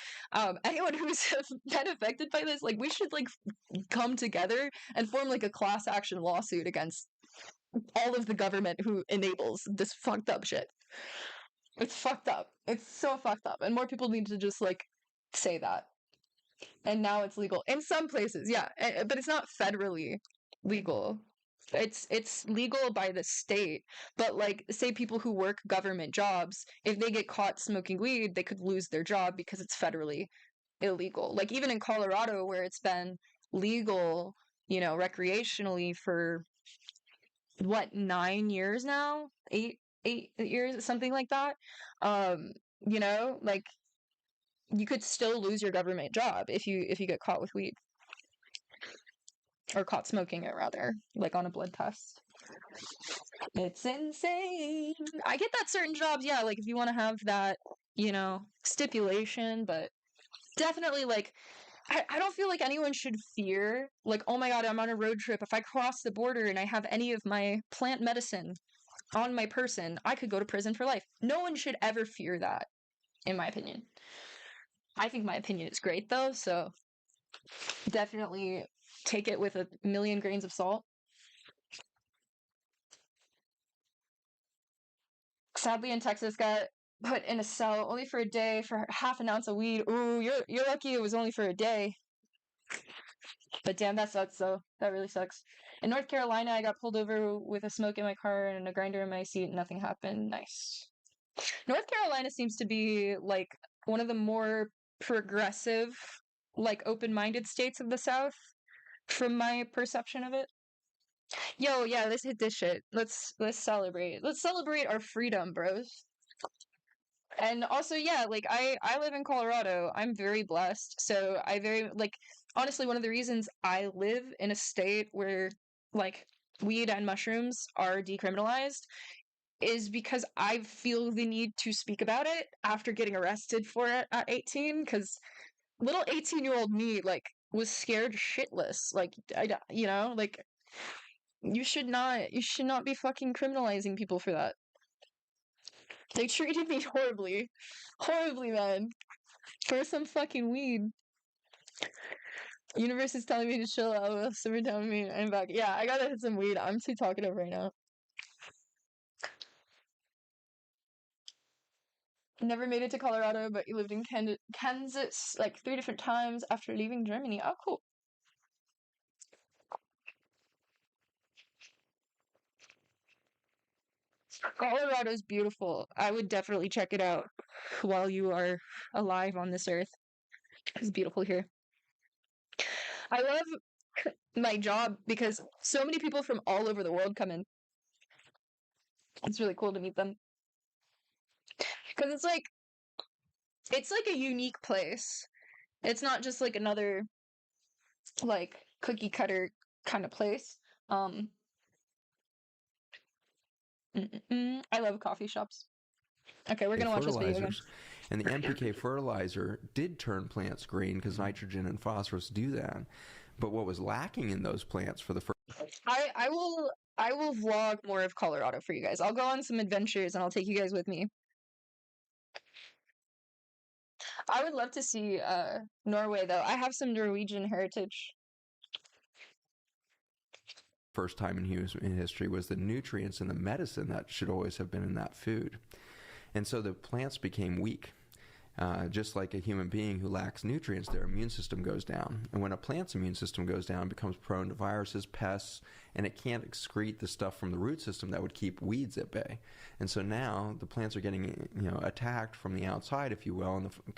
[SPEAKER 1] Anyone who's been affected by this, like we should like come together and form like a class action lawsuit against all of the government who enables this fucked up shit. It's fucked up. It's so fucked up, and more people need to just like say that. And now it's legal in some places, yeah, but it's not federally legal. It's legal by the state, but like say people who work government jobs, if they get caught smoking weed, they could lose their job because it's federally illegal. Like even in Colorado where it's been legal, you know, recreationally for what 9 years now, 8 years, something like that. You know, like you could still lose your government job if you get caught with weed. Or caught smoking it, rather, like on a blood test. It's insane. I get that certain jobs, yeah, like if you want to have that, you know, stipulation, but definitely, like, I don't feel like anyone should fear, like, oh my god, I'm on a road trip. If I cross the border and I have any of my plant medicine on my person, I could go to prison for life. No one should ever fear that, in my opinion. I think my opinion is great, though, so definitely take it with a million grains of salt. Sadly, in Texas, got put in a cell only for a day for half an ounce of weed. Ooh, you're lucky it was only for a day. But damn, that sucks, though. That really sucks. In North Carolina, I got pulled over with a smoke in my car and a grinder in my seat, and nothing happened. Nice. North Carolina seems to be, like, one of the more progressive, like, open-minded states of the South, from my perception of it. Yo, yeah, let's hit this shit. Let's celebrate. Let's celebrate our freedom, bros. And also, yeah, like I live in Colorado. I'm very blessed. So I very like honestly one of the reasons I live in a state where like weed and mushrooms are decriminalized is because I feel the need to speak about it after getting arrested for it at 18 cuz little 18-year-old me like was scared shitless. Like you know, like you should not be fucking criminalizing people for that. They treated me horribly. Horribly, man. For some fucking weed. Universe is telling me to chill out. Simmer down me. I'm back. Yeah, I gotta hit some weed. I'm too talkative right now. Never made it to Colorado, but you lived in Kansas like 3 different times after leaving Germany. Oh, cool. Colorado's beautiful. I would definitely check it out while you are alive on this earth. It's beautiful here. I love my job because so many people from all over the world come in. It's really cool to meet them. Because it's like a unique place. It's not just like another like cookie cutter kind of place. I love coffee shops. Okay, we're gonna watch this video again.
[SPEAKER 4] And the NPK fertilizer did turn plants green because nitrogen and phosphorus do that. But what was lacking in those plants for the first...
[SPEAKER 1] I will vlog more of Colorado for you guys. I'll go on some adventures and I'll take you guys with me. I would love to see Norway though. I have some Norwegian heritage.
[SPEAKER 4] First time in history was the nutrients and the medicine that should always have been in that food. And so the plants became weak. Just like a human being who lacks nutrients, their immune system goes down. And when a plant's immune system goes down, it becomes prone to viruses, pests, and it can't excrete the stuff from the root system that would keep weeds at bay. And so now the plants are getting, attacked from the outside, if you will, and the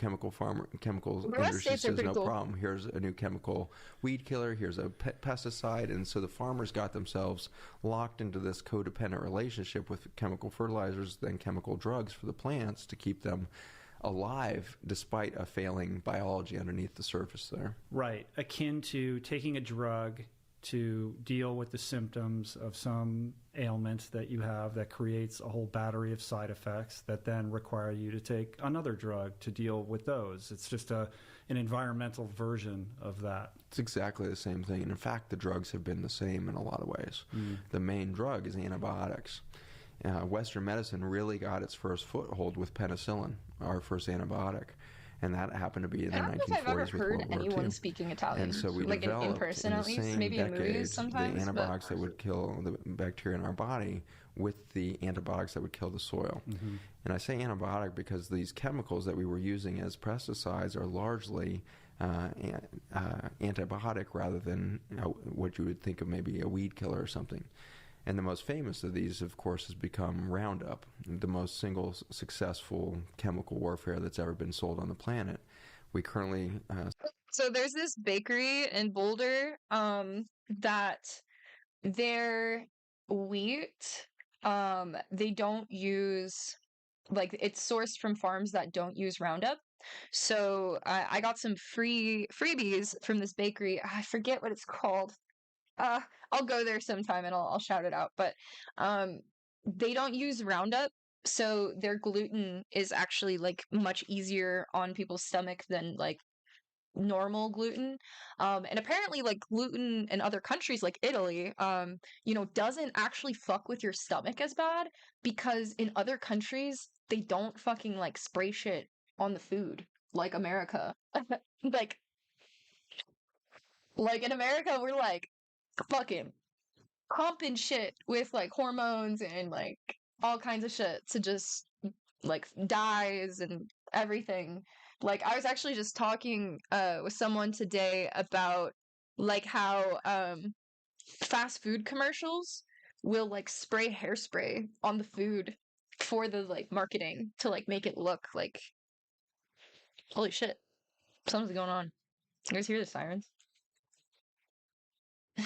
[SPEAKER 4] chemicals industry says, no problem. Here's a new chemical weed killer, here's a pesticide. And so the farmers got themselves locked into this codependent relationship with chemical fertilizers, then chemical drugs for the plants to keep them alive despite a failing biology underneath the surface there.
[SPEAKER 5] Right. Akin to taking a drug to deal with the symptoms of some ailment that you have that creates a whole battery of side effects that then require you to take another drug to deal with those. It's just an environmental version of that.
[SPEAKER 4] It's exactly the same thing. And in fact, the drugs have been the same in a lot of ways. The main drug is antibiotics. Western medicine really got its first foothold with penicillin, our first antibiotic, and that happened to be in the 1940s with World War II.
[SPEAKER 1] I don't know if I've ever heard anyone speaking Italian,
[SPEAKER 4] and so we
[SPEAKER 1] like
[SPEAKER 4] developed
[SPEAKER 1] in person at least, maybe in movies sometimes.
[SPEAKER 4] The antibiotics that would kill the bacteria in our body with the antibiotics that would kill the soil. And I say antibiotic because these chemicals that we were using as pesticides are largely antibiotic rather than what you would think of maybe a weed killer or something. And the most famous of these, of course, has become Roundup, the most single successful chemical warfare that's ever been sold on the planet. We currently...
[SPEAKER 1] So there's this bakery in Boulder that their wheat, they don't use... Like, it's sourced from farms that don't use Roundup. So I got some freebies from this bakery. I forget what it's called. I'll go there sometime and I'll shout it out. But they don't use Roundup, so their gluten is actually like much easier on people's stomach than like normal gluten. And apparently like gluten in other countries like Italy, doesn't actually fuck with your stomach as bad because in other countries they don't fucking like spray shit on the food like America. like in America we're like fucking pumping shit with like hormones and like all kinds of shit to just like dyes and everything. Like I was actually just talking with someone today about like how fast food commercials will like spray hairspray on the food for the like marketing to like make it look like holy shit, something's going on. You guys hear the sirens?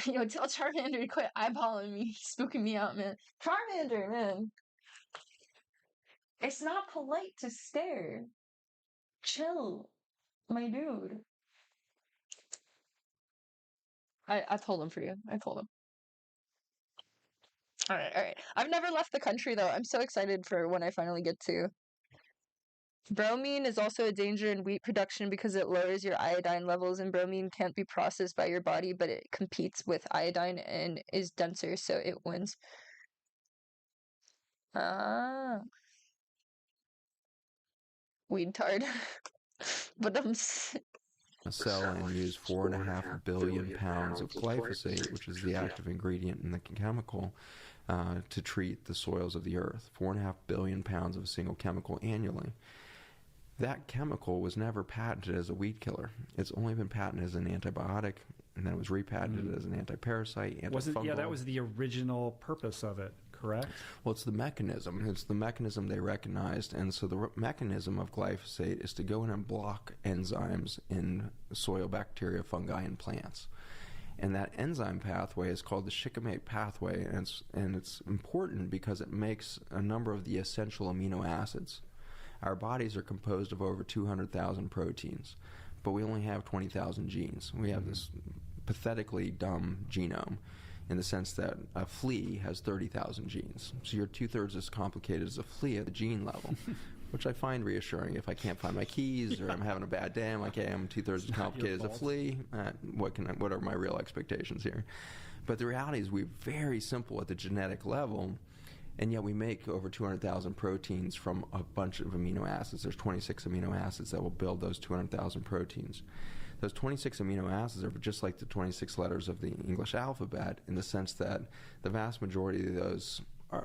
[SPEAKER 1] Yo, tell Charmander to quit eyeballing me. He's spooking me out, man. Charmander, man. It's not polite to stare. Chill, my dude. I told him for you. I told him. Alright. I've never left the country, though. I'm so excited for when I finally get to. Bromine is also a danger in wheat production because it lowers your iodine levels, and bromine can't be processed by your body, but it competes with iodine and is denser, so it wins. Weed tard. But
[SPEAKER 4] sell and use 4.5 billion pounds of glyphosate, which is the active ingredient in the chemical, to treat the soils of the earth. 4.5 billion pounds of a single chemical annually. That chemical was never patented as a weed killer. It's only been patented as an antibiotic, and then it was repatented as an antiparasite, antifungal.
[SPEAKER 5] Yeah, that was the original purpose of it, correct?
[SPEAKER 4] Well, it's the mechanism. It's the mechanism they recognized. And so the mechanism of glyphosate is to go in and block enzymes in soil bacteria, fungi, and plants. And that enzyme pathway is called the shikimate pathway, and it's important because it makes a number of the essential amino acids. Our bodies are composed of over 200,000 proteins, but we only have 20,000 genes. We have this pathetically dumb genome in the sense that a flea has 30,000 genes. So you're two-thirds as complicated as a flea at the gene level, which I find reassuring. If I can't find my keys or I'm having a bad day, I'm like, hey, I'm two-thirds as complicated as a flea. What are my real expectations here? But the reality is we're very simple at the genetic level, and yet we make over 200,000 proteins from a bunch of amino acids. There's 26 amino acids that will build those 200,000 proteins. Those 26 amino acids are just like the 26 letters of the English alphabet in the sense that the vast majority of those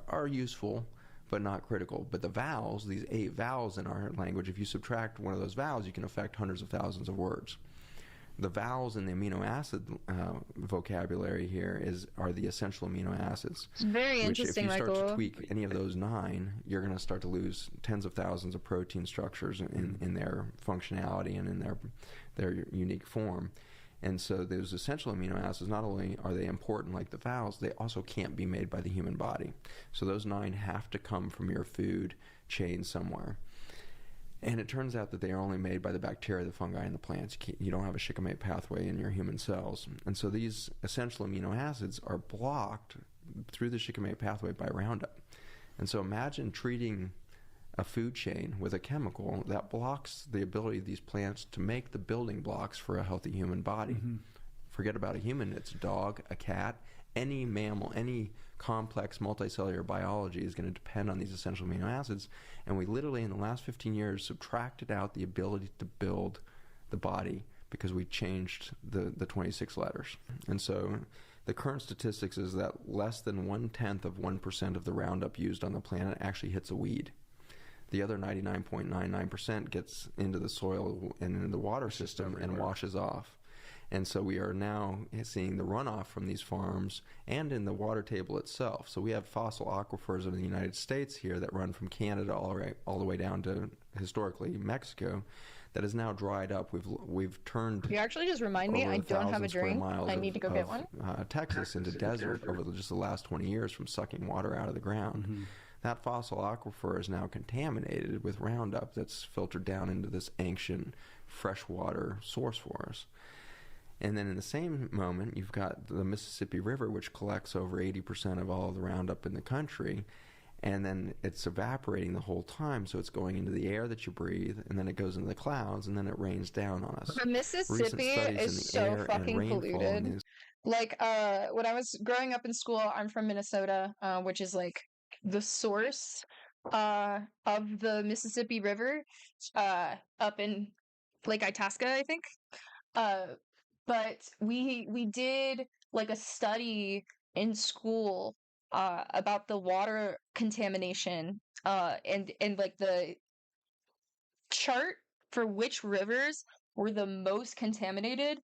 [SPEAKER 4] are useful but not critical. But the vowels, these 8 vowels in our language, if you subtract one of those vowels, you can affect hundreds of thousands of words. The vowels in the amino acid vocabulary here are the essential amino acids.
[SPEAKER 1] It's very interesting,
[SPEAKER 4] Michael. If you start to tweak any of
[SPEAKER 1] Mm-hmm.
[SPEAKER 4] those 9, you're going to start to lose tens of thousands of protein structures in their functionality and in their unique form. And so those essential amino acids, not only are they important like the vowels, they also can't be made by the human body. So those 9 have to come from your food chain somewhere. And it turns out that they are only made by the bacteria, the fungi, and the plants. You don't have a shikimate pathway in your human cells. And so these essential amino acids are blocked through the shikimate pathway by Roundup. And so imagine treating a food chain with a chemical that blocks the ability of these plants to make the building blocks for a healthy human body.
[SPEAKER 5] Mm-hmm.
[SPEAKER 4] Forget about a human. It's a dog, a cat, any mammal, any complex multicellular biology is going to depend on these essential amino acids. And we literally, in the last 15 years, subtracted out the ability to build the body because we changed the 26 letters. And so the current statistics is that less than 0.1% of the Roundup used on the planet actually hits a weed. The other 99.99% gets into the soil and into the water system and washes off. And so we are now seeing the runoff from these farms and in the water table itself. So we have fossil aquifers in the United States here that run from Canada all the way down to, historically, Mexico, that is now dried up. We've turned...
[SPEAKER 1] You actually just remind me, I don't have a drink. I need to go get one.
[SPEAKER 4] Texas into desert over just the last 20 years from sucking water out of the ground.
[SPEAKER 5] Mm-hmm.
[SPEAKER 4] That fossil aquifer is now contaminated with Roundup that's filtered down into this ancient freshwater source for us. And then in the same moment, you've got the Mississippi River, which collects over 80% of all of the Roundup in the country. And then it's evaporating the whole time, so it's going into the air that you breathe, and then it goes into the clouds, and then it rains down on us.
[SPEAKER 1] The Mississippi is so fucking polluted. Like, when I was growing up in school, I'm from Minnesota, which is like the source of the Mississippi River, up in Lake Itasca, I think. But we did like a study in school about the water contamination and like the chart for which rivers were the most contaminated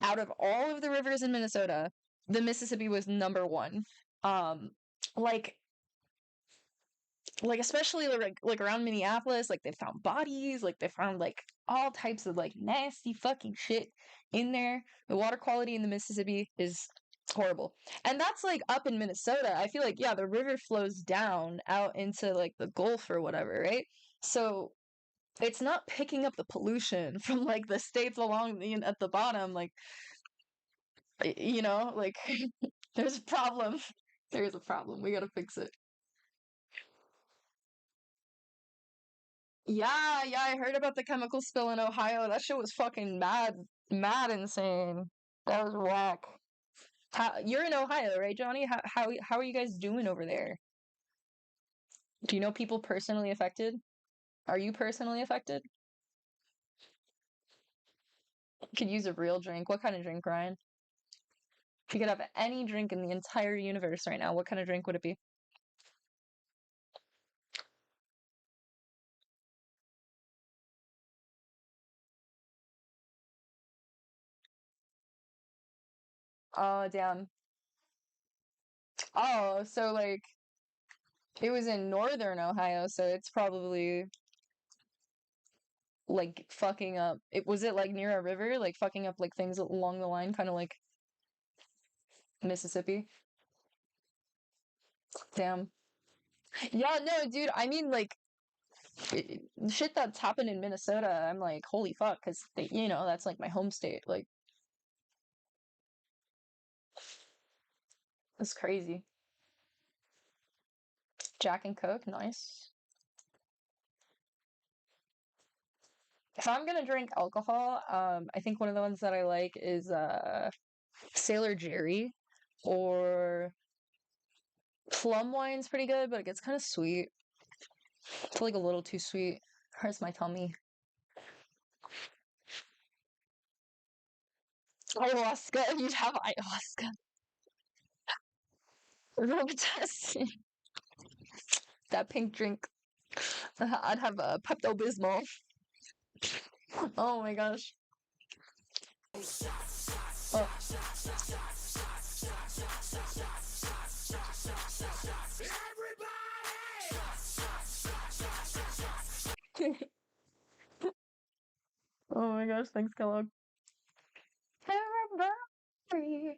[SPEAKER 1] out of all of the rivers in Minnesota. The Mississippi was number 1. Like especially like around Minneapolis, like they found bodies, like they found like all types of like nasty fucking shit in there. The water quality in the Mississippi is horrible. And that's like up in Minnesota. I feel like, yeah, the river flows down out into like the Gulf or whatever, right? So it's not picking up the pollution from like the states along at the bottom, like, you know, like there's a problem. There's a problem. We gotta fix it. Yeah, I heard about the chemical spill in Ohio. That shit was fucking mad insane. That was whack. You're in Ohio, right, Johnny? How are you guys doing over there? Do you know people personally affected? Are you personally affected? Could use a real drink. What kind of drink, Ryan? If you could have any drink in the entire universe right now, what kind of drink would it be? Oh, damn. Oh, so like it was in northern Ohio, so it's probably like fucking up. Was it like near a river, like fucking up like things along the line, kind of like Mississippi? Damn. Yeah, no, dude. I mean, like shit that's happened in Minnesota. I'm like, holy fuck, because that's like my home state. Like, it's crazy. Jack and Coke, nice. If I'm gonna drink alcohol, I think one of the ones that I like is Sailor Jerry, or plum wine's pretty good, but it gets kind of sweet. It's like a little too sweet. Hurts my tummy. Ayahuasca, you'd have ayahuasca. Robitussin. That pink drink. I'd have a Pepto-Bismol. Oh my gosh. Oh. Oh my gosh, thanks, Kellogg. Everybody.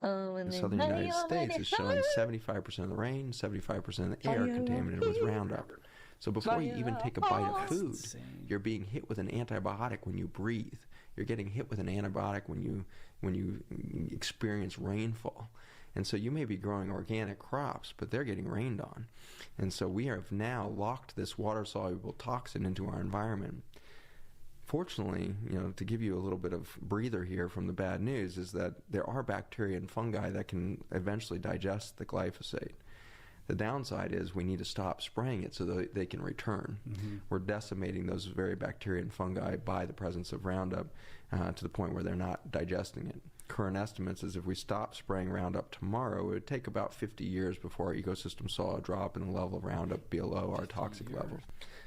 [SPEAKER 1] Oh,
[SPEAKER 4] The southern United States is showing 75% of the rain, 75% of the air contaminated with Roundup. So before you even take a bite of food, you're being hit with an antibiotic when you breathe. You're getting hit with an antibiotic when you experience rainfall. And so you may be growing organic crops, but they're getting rained on. And so we have now locked this water-soluble toxin into our environment. Fortunately, to give you a little bit of breather here from the bad news, is that there are bacteria and fungi that can eventually digest the glyphosate. The downside is we need to stop spraying it so that they can return. Mm-hmm. We're decimating those very bacteria and fungi by the presence of Roundup to the point where they're not digesting it. Current estimates is if we stop spraying Roundup tomorrow, it would take about 50 years before our ecosystem saw a drop in the level of Roundup below our toxic level.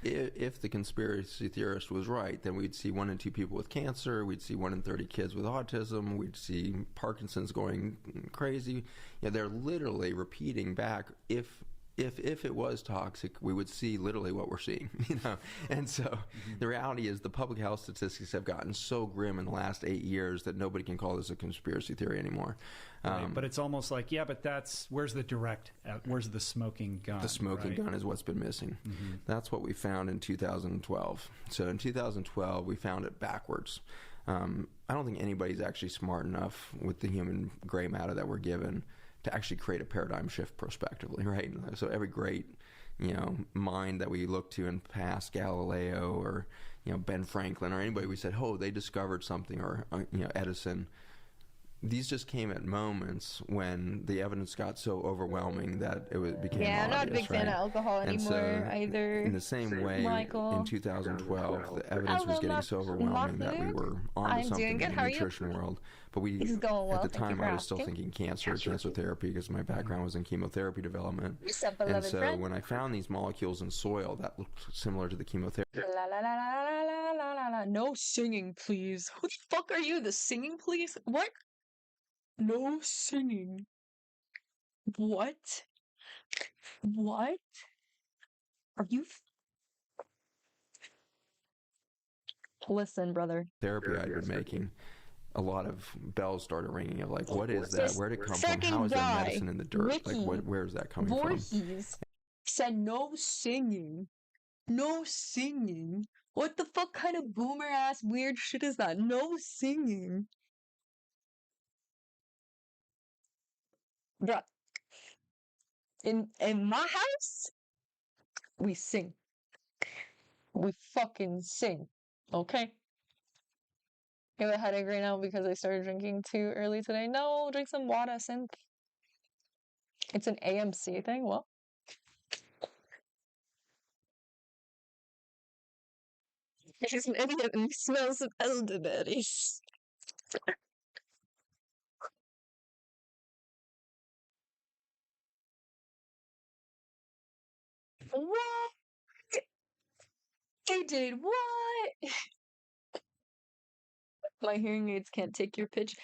[SPEAKER 4] If the conspiracy theorist was right, then we'd see 1 in 2 people with cancer, we'd see 1 in 30 kids with autism, we'd see Parkinson's going crazy. They're literally repeating back, if it was toxic, we would see literally what we're seeing, And so the reality is the public health statistics have gotten so grim in the last 8 years that nobody can call this a conspiracy theory anymore.
[SPEAKER 5] Right, but it's almost like, but where's the smoking gun?
[SPEAKER 4] The smoking gun is what's been missing. Mm-hmm. That's what we found in 2012. So in 2012, we found it backwards. I don't think anybody's actually smart enough with the human gray matter that we're given to actually create a paradigm shift prospectively, right? So every great, mind that we look to in past, Galileo or, Ben Franklin or anybody, we said, they discovered something, or, Edison. These just came at moments when the evidence got so overwhelming that it became obvious,
[SPEAKER 1] I'm not a big fan of alcohol anymore either.
[SPEAKER 4] In the same way, in 2012, the evidence was getting so overwhelming that we were onto something in the nutrition world. But at the time, I was still thinking cancer therapy, because my background was in chemotherapy development. And so when I found these molecules in soil that looked similar to the chemotherapy.
[SPEAKER 1] No singing, please. Who the fuck are you? The singing, please? What? No singing. What? What? Are you? Listen, brother.
[SPEAKER 4] Therapy I'd been making, a lot of bells started ringing of like, what is that? Where'd it come from? How is that medicine in the dirt?
[SPEAKER 1] Ricky,
[SPEAKER 4] where is that coming from?
[SPEAKER 1] Said no singing. No singing. What the fuck kind of boomer ass weird shit is that? No singing. Bruh. In my house, we sing. We fucking sing. Okay? I have a headache right now because I started drinking too early today. No, drink some water, synth. It's an AMC thing. What? He's an idiot and he smells of elderberries. What? They did what? My hearing aids can't take your pitch.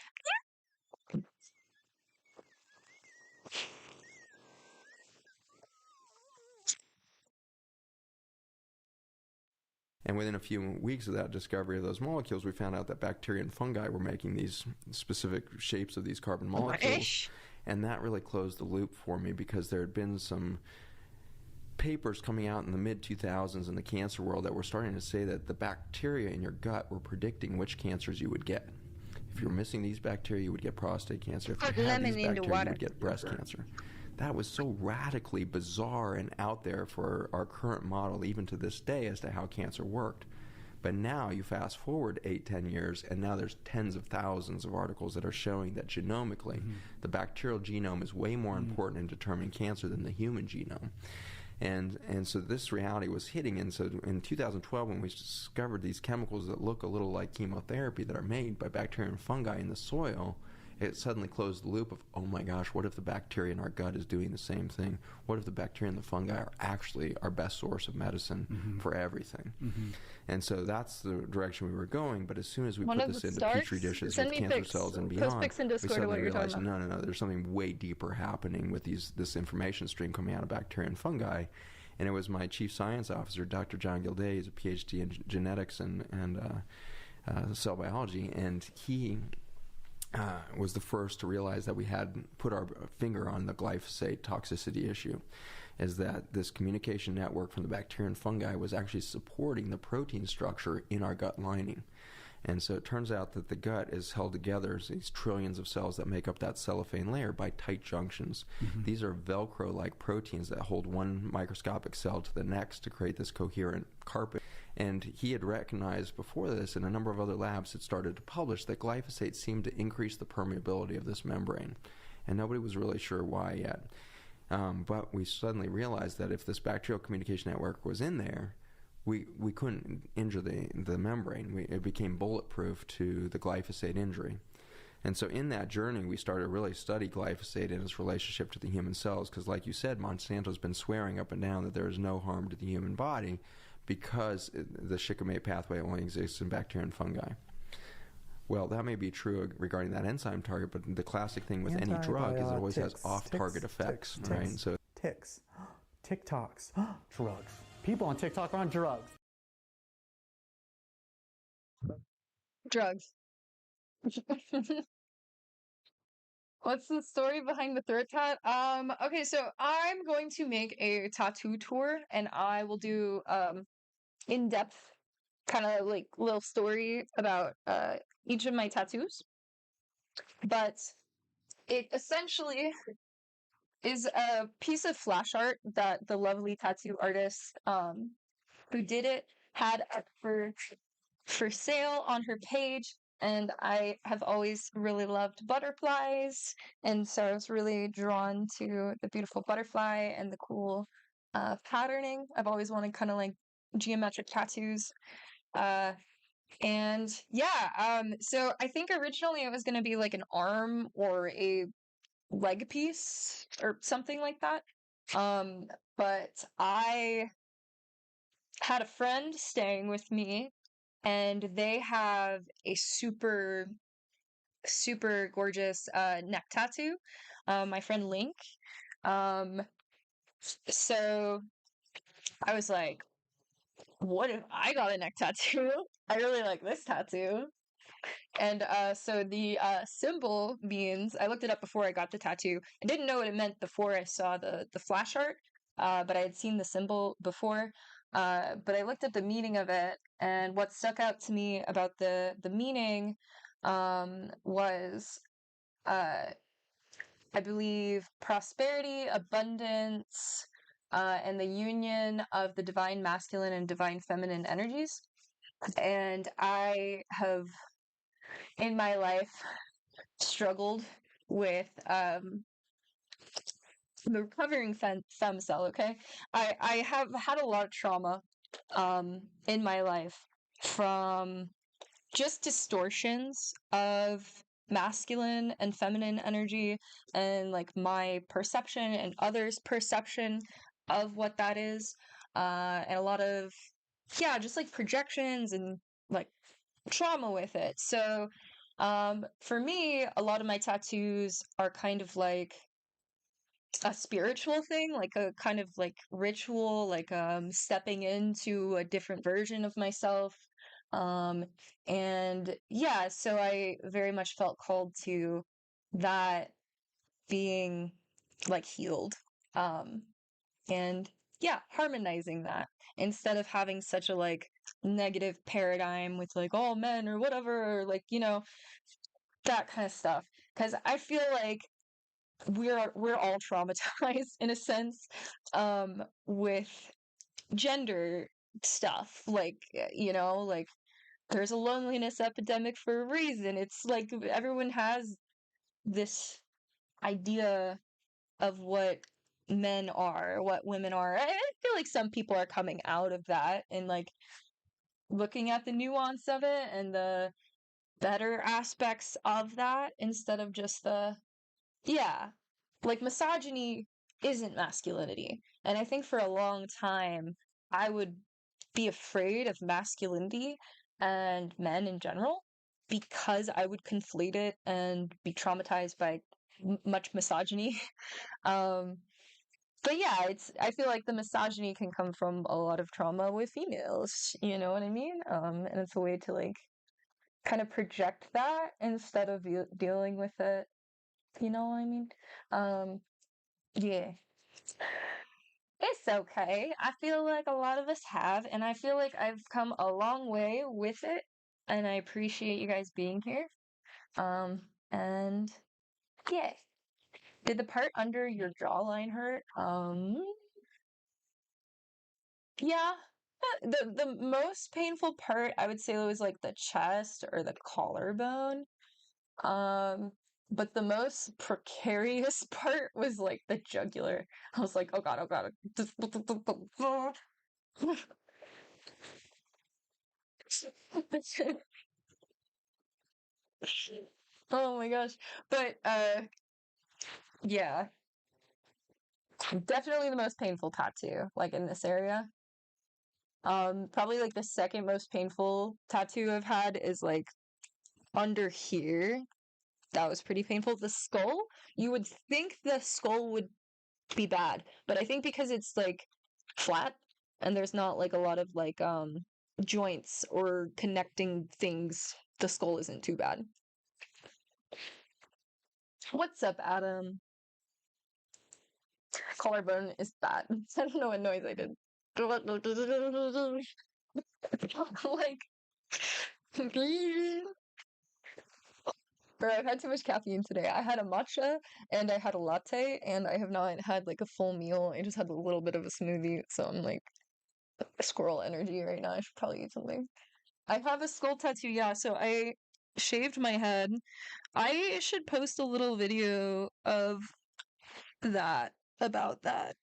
[SPEAKER 4] And within a few weeks of that discovery of those molecules, we found out that bacteria and fungi were making these specific shapes of these carbon molecules. And that really closed the loop for me, because there had been some papers coming out in the mid-2000s in the cancer world that were starting to say that the bacteria in your gut were predicting which cancers you would get. If you were missing these bacteria, you would get prostate cancer. If you had these bacteria, you would get breast cancer. That was so radically bizarre and out there for our current model, even to this day, as to how cancer worked. But now you fast forward 8-10 years, and now there's tens of thousands of articles that are showing that genomically, the bacterial genome is way more important in determining cancer than the human genome. And so this reality was hitting. And so in 2012, when we discovered these chemicals that look a little like chemotherapy that are made by bacteria and fungi in the soil, it suddenly closed the loop of, oh my gosh, what if the bacteria in our gut is doing the same thing? What if the bacteria and the fungi are actually our best source of medicine for everything? And so that's the direction we were going. But as soon as we put this into petri dishes with cancer cells and beyond, we suddenly realized, no, there's something way deeper happening with this information stream coming out of bacteria and fungi. And it was my chief science officer, Dr. John Gilday. He's a PhD in genetics and cell biology, and he was the first to realize that we had put our finger on the glyphosate toxicity issue, is that this communication network from the bacteria and fungi was actually supporting the protein structure in our gut lining. And so it turns out that the gut is held together, these trillions of cells that make up that cellophane layer, by tight junctions. These are Velcro-like proteins that hold one microscopic cell to the next to create this coherent carpet. And he had recognized before this, and a number of other labs had started to publish, that glyphosate seemed to increase the permeability of this membrane. And nobody was really sure why yet. But we suddenly realized that if this bacterial communication network was in there, we couldn't injure the membrane. It became bulletproof to the glyphosate injury. And so in that journey, we started to really study glyphosate and its relationship to the human cells, because like you said, Monsanto's been swearing up and down that there is no harm to the human body, because the shikimate pathway only exists in bacteria and fungi. Well, that may be true regarding that enzyme target, but the classic thing with any drug is it always has off-target effects, right? So
[SPEAKER 6] ticks, TikToks, drugs. People on TikTok are on drugs.
[SPEAKER 1] Drugs. What's the story behind the throat tat? Okay, so I'm going to make a tattoo tour, and I will do in-depth kind of like little story about each of my tattoos. But it essentially is a piece of flash art that the lovely tattoo artist who did it had up for sale on her page. And I have always really loved butterflies, and so I was really drawn to the beautiful butterfly and the cool patterning. I've always wanted kind of like geometric tattoos. And yeah, so I think originally it was going to be like an arm or a leg piece or something like that. But I had a friend staying with me, and they have a super gorgeous neck tattoo. My friend Link. So I was like, what if I got a neck tattoo? I really like this tattoo. And so the symbol means, I looked it up before I got the tattoo. I didn't know what it meant before I saw the flash art, but I had seen the symbol before. But I looked at the meaning of it, and what stuck out to me about the meaning was, I believe, prosperity, abundance, and the union of the divine masculine and divine feminine energies. And I have, in my life, struggled with the recovering femcell, okay? I have had a lot of trauma in my life, from just distortions of masculine and feminine energy, and like my perception and others' perception of what that is, and a lot of, yeah, just like projections and like trauma with it. So for me, a lot of my tattoos are kind of like a spiritual thing, like a kind of like ritual, like stepping into a different version of myself. And yeah, so I very much felt called to that being like healed. And yeah, harmonizing that instead of having such a like negative paradigm with like all men or whatever, or like, that kind of stuff. Because I feel like we're all traumatized in a sense, with gender stuff, like, like there's a loneliness epidemic for a reason. It's like everyone has this idea of what men are, what women are. I feel like some people are coming out of that and like looking at the nuance of it and the better aspects of that instead of just the, yeah, like misogyny isn't masculinity. And I think for a long time, I would be afraid of masculinity and men in general because I would conflate it and be traumatized by much misogyny. um, but yeah, I feel like the misogyny can come from a lot of trauma with females, you know what I mean? And it's a way to like kind of project that instead of dealing with it, you know what I mean? Um, yeah. It's okay. I feel like a lot of us have, and I feel like I've come a long way with it, and I appreciate you guys being here. Um, and yeah. Did the part under your jawline hurt? Yeah. The most painful part I would say was like the chest or the collarbone. Um, but the most precarious part was like the jugular. I was like, oh god, oh god. Oh my gosh. But yeah, definitely the most painful tattoo, like in this area. Probably like the second most painful tattoo I've had is like under here. That was pretty painful. The skull, you would think the skull would be bad, but I think because it's like flat and there's not like a lot of like joints or connecting things, the skull isn't too bad. What's up, Adam? Collarbone is bad. I don't know what noise I did. Like, bro, I've had too much caffeine today. I had a matcha and I had a latte, and I have not had like a full meal. I just had a little bit of a smoothie, so I'm like squirrel energy right now. I should probably eat something. I have a skull tattoo, yeah, so I shaved my head. I should post a little video of that, about that.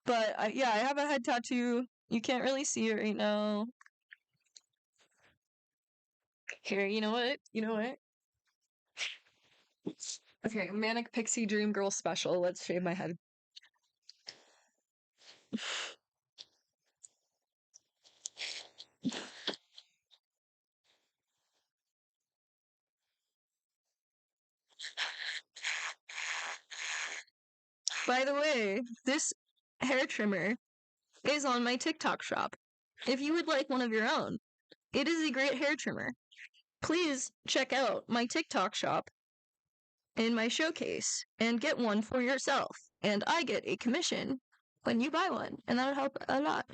[SPEAKER 1] But yeah, I have a head tattoo. You can't really see it right now. Here, you know what? You know what? Okay, Manic Pixie Dream Girl special. Let's shave my head. By the way, this hair trimmer is on my TikTok shop. If you would like one of your own, it is a great hair trimmer. Please check out my TikTok shop in my showcase and get one for yourself. And I get a commission when you buy one, and that would help a lot.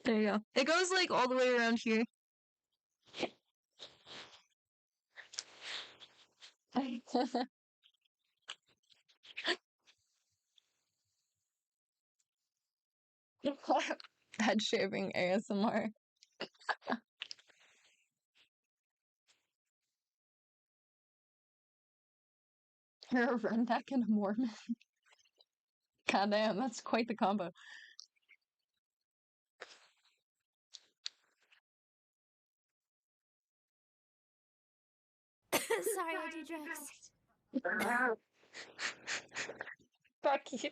[SPEAKER 1] There you go. It goes like all the way around here. Head shaving ASMR. You're a redneck and a Mormon. God damn, that's quite the combo.
[SPEAKER 7] Sorry, I do drugs.
[SPEAKER 1] Fuck you.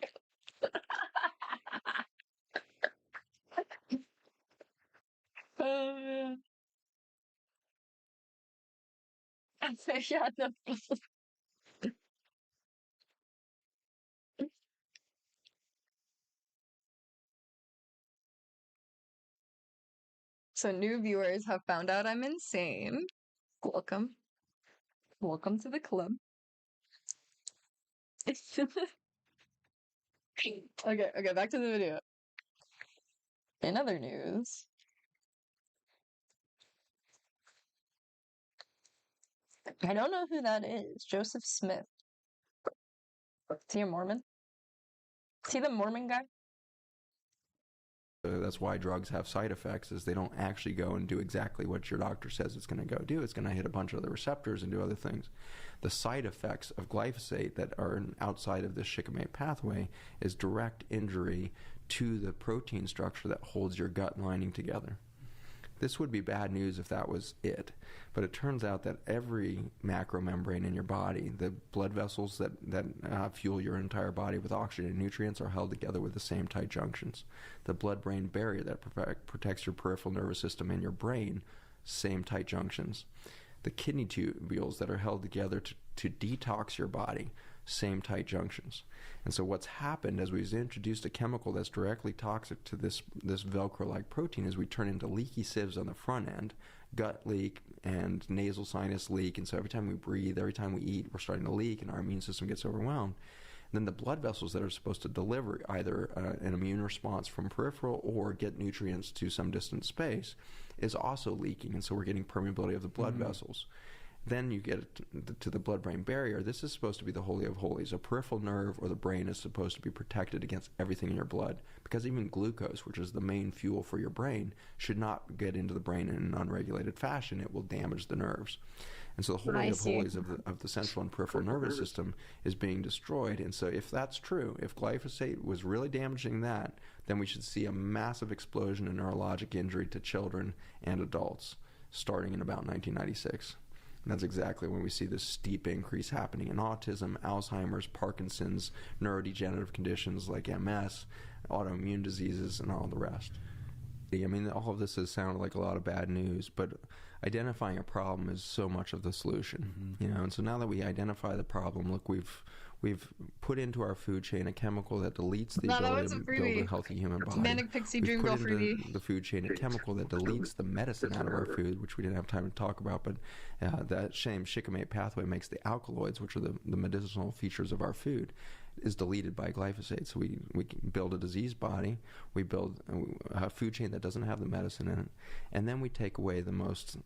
[SPEAKER 1] Oh, man. Yeah, no. So new viewers have found out I'm insane. Welcome. Welcome to the club. Okay, back to the video. In other news, I don't know who that is. Joseph Smith. Is he a Mormon? Is he the Mormon guy?
[SPEAKER 4] That's why drugs have side effects, is they don't actually go and do exactly what your doctor says it's going to go do. It's going to hit a bunch of other receptors and do other things. The side effects of glyphosate that are outside of the shikimate pathway is direct injury to the protein structure that holds your gut lining together. This would be bad news if that was it, but it turns out that every macromembrane in your body, the blood vessels that fuel your entire body with oxygen and nutrients, are held together with the same tight junctions. The blood-brain barrier that protects your peripheral nervous system and your brain, same tight junctions. The kidney tubules that are held together to detox your body, same tight junctions. And so what's happened as we've introduced a chemical that's directly toxic to this Velcro-like protein is we turn into leaky sieves on the front end, gut leak and nasal sinus leak. And so every time we breathe, every time we eat, we're starting to leak and our immune system gets overwhelmed. And then the blood vessels that are supposed to deliver either an immune response from peripheral or get nutrients to some distant space is also leaking. And so we're getting permeability of the blood vessels. Then you get to the blood-brain barrier. This is supposed to be the holy of holies. A peripheral nerve or the brain is supposed to be protected against everything in your blood, because even glucose, which is the main fuel for your brain, should not get into the brain in an unregulated fashion. It will damage the nerves. And so the holy of holies of the central and peripheral nervous system is being destroyed. And so if that's true, if glyphosate was really damaging that, then we should see a massive explosion in neurologic injury to children and adults starting in about 1996. And that's exactly when we see this steep increase happening in autism, Alzheimer's, Parkinson's, neurodegenerative conditions like MS, autoimmune diseases, and all the rest. I mean, all of this has sounded like a lot of bad news, but identifying a problem is so much of the solution, you know. And so now that we identify the problem, look, we've put into our food chain a chemical that deletes the ability to build a healthy human body.
[SPEAKER 1] Manic Pixie Dream
[SPEAKER 4] We've
[SPEAKER 1] Girl
[SPEAKER 4] put into
[SPEAKER 1] freebie.
[SPEAKER 4] the food chain a chemical that deletes the medicine out of our food, which we didn't have time to talk about, but that same shikimate pathway makes the alkaloids, which are the medicinal features of our food, is deleted by glyphosate. So we build a diseased body, we build a food chain that doesn't have the medicine in it, and then we take away the most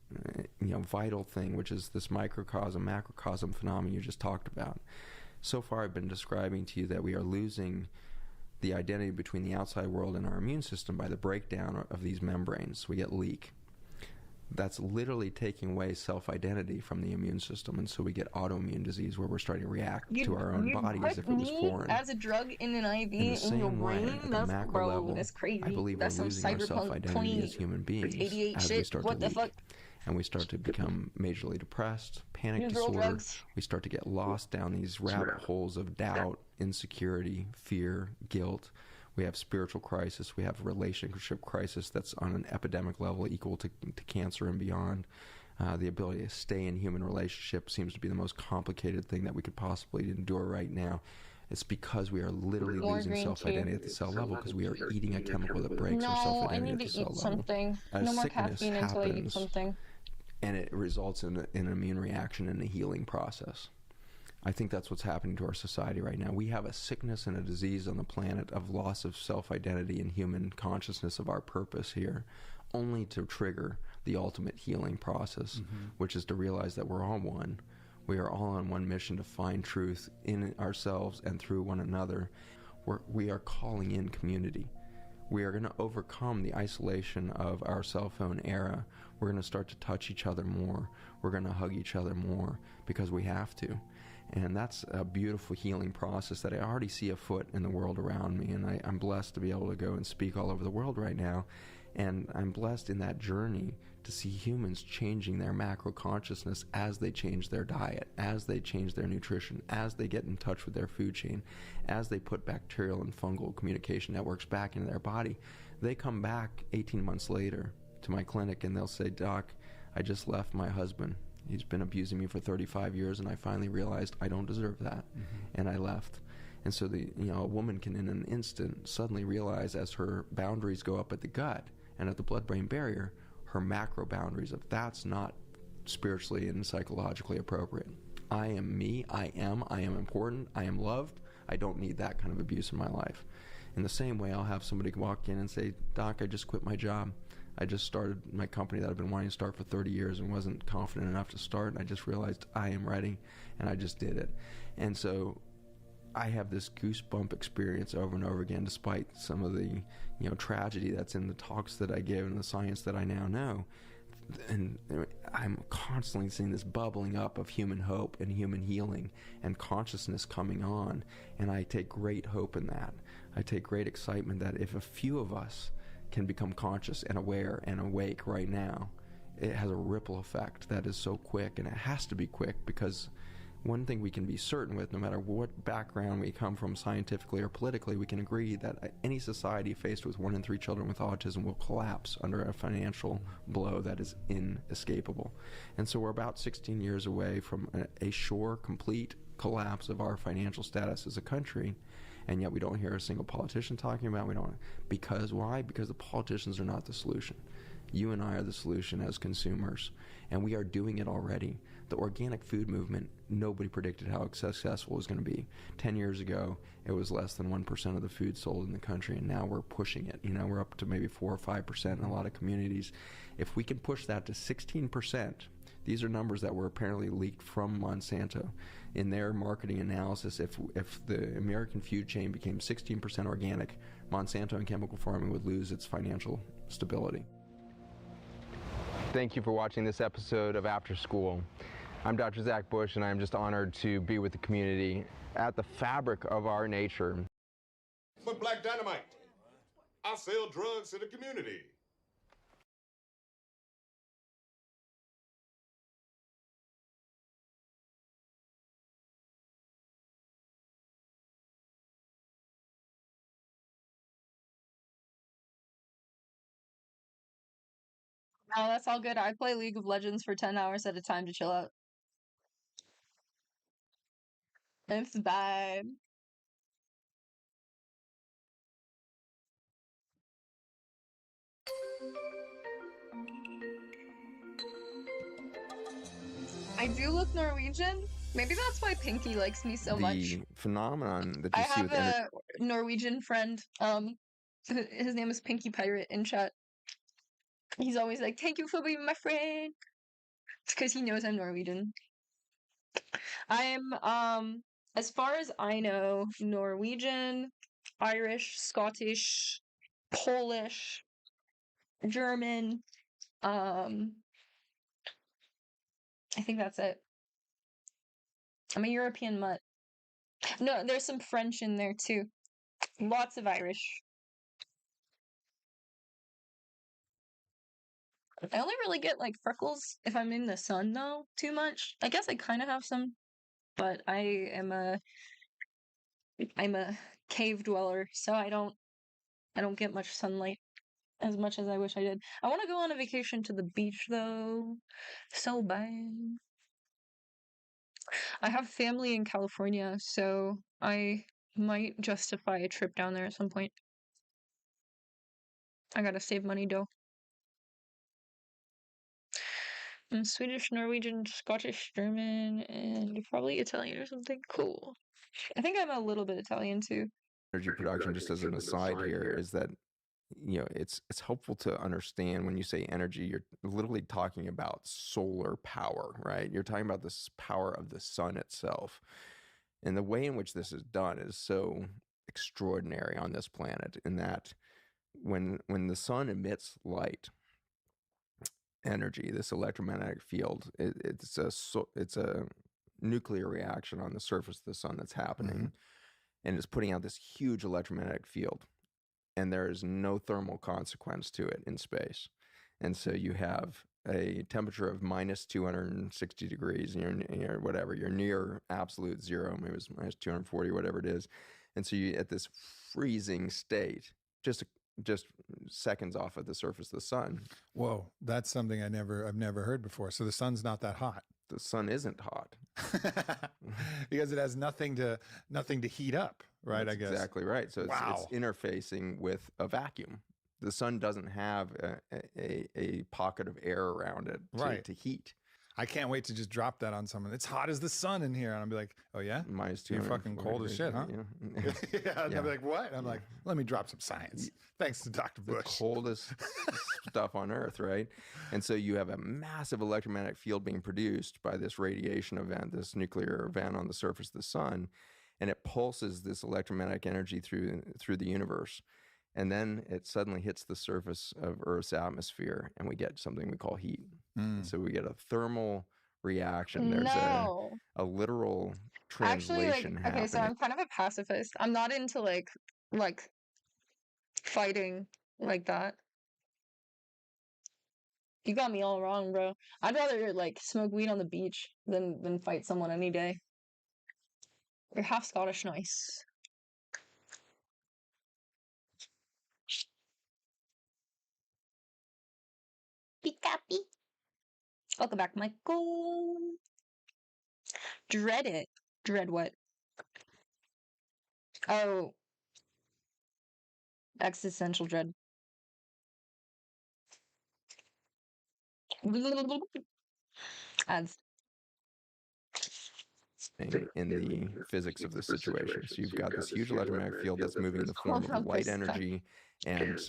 [SPEAKER 4] vital thing, which is this microcosm, macrocosm phenomenon you just talked about. So far I've been describing to you that we are losing the identity between the outside world and our immune system by the breakdown of these membranes. We get leak. That's literally taking away self-identity from the immune system, and so we get autoimmune disease where we're starting to react to our own body as if it was foreign.
[SPEAKER 1] As a drug in an IV
[SPEAKER 4] in the same
[SPEAKER 1] your
[SPEAKER 4] way,
[SPEAKER 1] brain,
[SPEAKER 4] at the macro level,
[SPEAKER 1] that's crazy.
[SPEAKER 4] I believe
[SPEAKER 1] That's
[SPEAKER 4] we're
[SPEAKER 1] some
[SPEAKER 4] losing our self-identity as human beings
[SPEAKER 1] 88
[SPEAKER 4] as we
[SPEAKER 1] shit.
[SPEAKER 4] start
[SPEAKER 1] What
[SPEAKER 4] to
[SPEAKER 1] the
[SPEAKER 4] leak.
[SPEAKER 1] fuck?
[SPEAKER 4] And we start to become majorly depressed, panic
[SPEAKER 1] Use real
[SPEAKER 4] disorder.
[SPEAKER 1] drugs.
[SPEAKER 4] We start to get lost down these rabbit holes of doubt, insecurity, fear, guilt. We have spiritual crisis. We have relationship crisis that's on an epidemic level equal to cancer and beyond. The ability to stay in human relationship seems to be the most complicated thing that we could possibly endure right now. It's because we are literally losing self-identity at the cell level, because we are eating a chemical that breaks our self-identity at the cell level.
[SPEAKER 1] Something. No more caffeine until I eat something.
[SPEAKER 4] And it results in an immune reaction and a healing process. I think that's what's happening to our society right now. We have a sickness and a disease on the planet of loss of self-identity and human consciousness of our purpose here, only to trigger the ultimate healing process, which is to realize that we're all one. We are all on one mission to find truth in ourselves and through one another. We are calling in community. We are going to overcome the isolation of our cell phone era. We're going to start to touch each other more. We're going to hug each other more, because we have to. And that's a beautiful healing process that I already see afoot in the world around me. And I'm blessed to be able to go and speak all over the world right now. And I'm blessed in that journey to see humans changing their macro consciousness as they change their diet, as they change their nutrition, as they get in touch with their food chain, as they put bacterial and fungal communication networks back into their body. They come back 18 months later to my clinic and they'll say, "Doc, I just left my husband. He's been abusing me for 35 years and I finally realized I don't deserve that." And I left. And so a woman can in an instant suddenly realize, as her boundaries go up at the gut and at the blood-brain barrier, her macro boundaries of that's not spiritually and psychologically appropriate. I am me, I am important, I am loved, I don't need that kind of abuse in my life. In the same way, I'll have somebody walk in and say, "Doc, I just quit my job. I just started my company that I've been wanting to start for 30 years and wasn't confident enough to start, and I just realized I am ready, and I just did it." And so I have this goosebump experience over and over again, despite some of the tragedy that's in the talks that I give and the science that I now know. And I'm constantly seeing this bubbling up of human hope and human healing and consciousness coming on, and I take great hope in that. I take great excitement that if a few of us can become conscious and aware and awake right now, it has a ripple effect that is so quick, and it has to be quick, because one thing we can be certain with, no matter what background we come from scientifically or politically, we can agree that any society faced with 1 in 3 children with autism will collapse under a financial blow that is inescapable. And so we're about 16 years away from a sure, complete collapse of our financial status as a country, and yet we don't hear a single politician talking about it. Because why? Because the politicians are not the solution. You and I are the solution as consumers, and we are doing it already. The organic food movement, nobody predicted how successful it was going to be. 10 years ago, it was less than 1% of the food sold in the country, and now we're pushing it. We're up to maybe 4 or 5% in a lot of communities. If we can push that to 16%, these are numbers that were apparently leaked from Monsanto in their marketing analysis. If the American food chain became 16% organic, Monsanto and chemical farming would lose its financial stability. Thank you for watching this episode of After School. I'm Dr. Zach Bush, and I'm just honored to be with the community at the fabric of our nature.
[SPEAKER 8] But Black Dynamite, I sell drugs to the community.
[SPEAKER 1] No, that's all good. I play League of Legends for 10 hours at a time to chill out. It's bad. I do look Norwegian. Maybe that's why Pinky likes me so much.
[SPEAKER 4] The phenomenon that
[SPEAKER 1] I
[SPEAKER 4] you see
[SPEAKER 1] have
[SPEAKER 4] with
[SPEAKER 1] a Norwegian friend. His name is Pinky Pirate in chat. He's always like, "Thank you for being my friend." It's because he knows I'm Norwegian. I'm as far as I know, Norwegian, Irish, Scottish, Polish, German. I think that's it. I'm a European mutt. No, there's some French in there too. Lots of Irish. I only really get like freckles if I'm in the sun though, too much. I guess I kind of have some, but I'm a cave dweller, so I don't get much sunlight as much as I wish I did. I want to go on a vacation to the beach though, so bad. I have family in California, so I might justify a trip down there at some point. I gotta save money though. I'm Swedish, Norwegian, Scottish, German, and probably Italian or something. Cool. I think I'm a little bit Italian too.
[SPEAKER 4] energy production, just as an aside here, is that it's helpful to understand when you say energy, you're literally talking about solar power, right? You're talking about this power of the sun itself. And the way in which this is done is so extraordinary on this planet, in that when the sun emits light energy, this electromagnetic field, it's a nuclear reaction on the surface of the sun that's happening, and it's putting out this huge electromagnetic field, and there is no thermal consequence to it in space. And so you have a temperature of minus 260 degrees, and you're whatever, you're near absolute zero, maybe it's minus 240, whatever it is. And so you at this freezing state, just seconds off of the surface of the sun.
[SPEAKER 9] Whoa, that's something I've never heard before. So the sun's not that hot.
[SPEAKER 4] The sun isn't hot
[SPEAKER 9] because it has nothing to heat up, right?
[SPEAKER 4] That's
[SPEAKER 9] I guess
[SPEAKER 4] exactly right. So it's interfacing with a vacuum. The sun doesn't have a pocket of air around it to heat.
[SPEAKER 9] I can't wait to just drop that on someone. It's hot as the sun in here. And I'll be like, oh yeah?
[SPEAKER 4] Minus 2.
[SPEAKER 9] You're fucking cold as shit, huh? Yeah. And they'll be like, what? And I'm like, let me drop some science. Thanks to Dr. Bush.
[SPEAKER 4] The coldest stuff on Earth, right? And so you have a massive electromagnetic field being produced by this radiation event, this nuclear event on the surface of the sun, and it pulses this electromagnetic energy through the universe. And then it suddenly hits the surface of Earth's atmosphere, and we get something we call heat. So we get a thermal reaction. There's a literal translation happening.
[SPEAKER 1] Okay, so I'm kind of a pacifist. I'm not into like fighting like that. You got me all wrong, bro. I'd rather like smoke weed on the beach than fight someone any day. You're half Scottish, nice. Pikapi. Welcome back, Michael. Dread it. Dread what? Oh. Existential dread. Ads.
[SPEAKER 4] In the physics of the situation. So you've got this huge electromagnetic field that's moving in the form of light energy and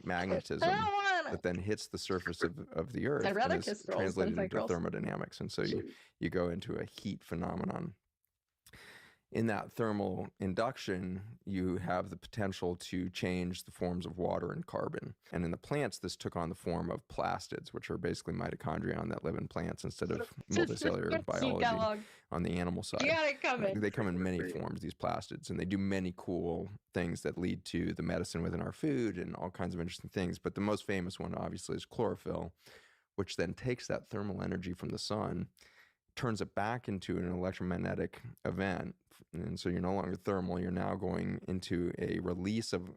[SPEAKER 4] magnetism that then hits the surface of the Earth and is translated into thermodynamics. And so you go into a heat phenomenon. In that thermal induction, you have the potential to change the forms of water and carbon. And in the plants, this took on the form of plastids, which are basically mitochondria that live in plants instead of multicellular biology on the animal side. They come in many forms, these plastids, and they do many cool things that lead to the medicine within our food and all kinds of interesting things. But the most famous one, obviously, is chlorophyll, which then takes that thermal energy from the sun, turns it back into an electromagnetic event. And so you're no longer thermal, you're now going into a release of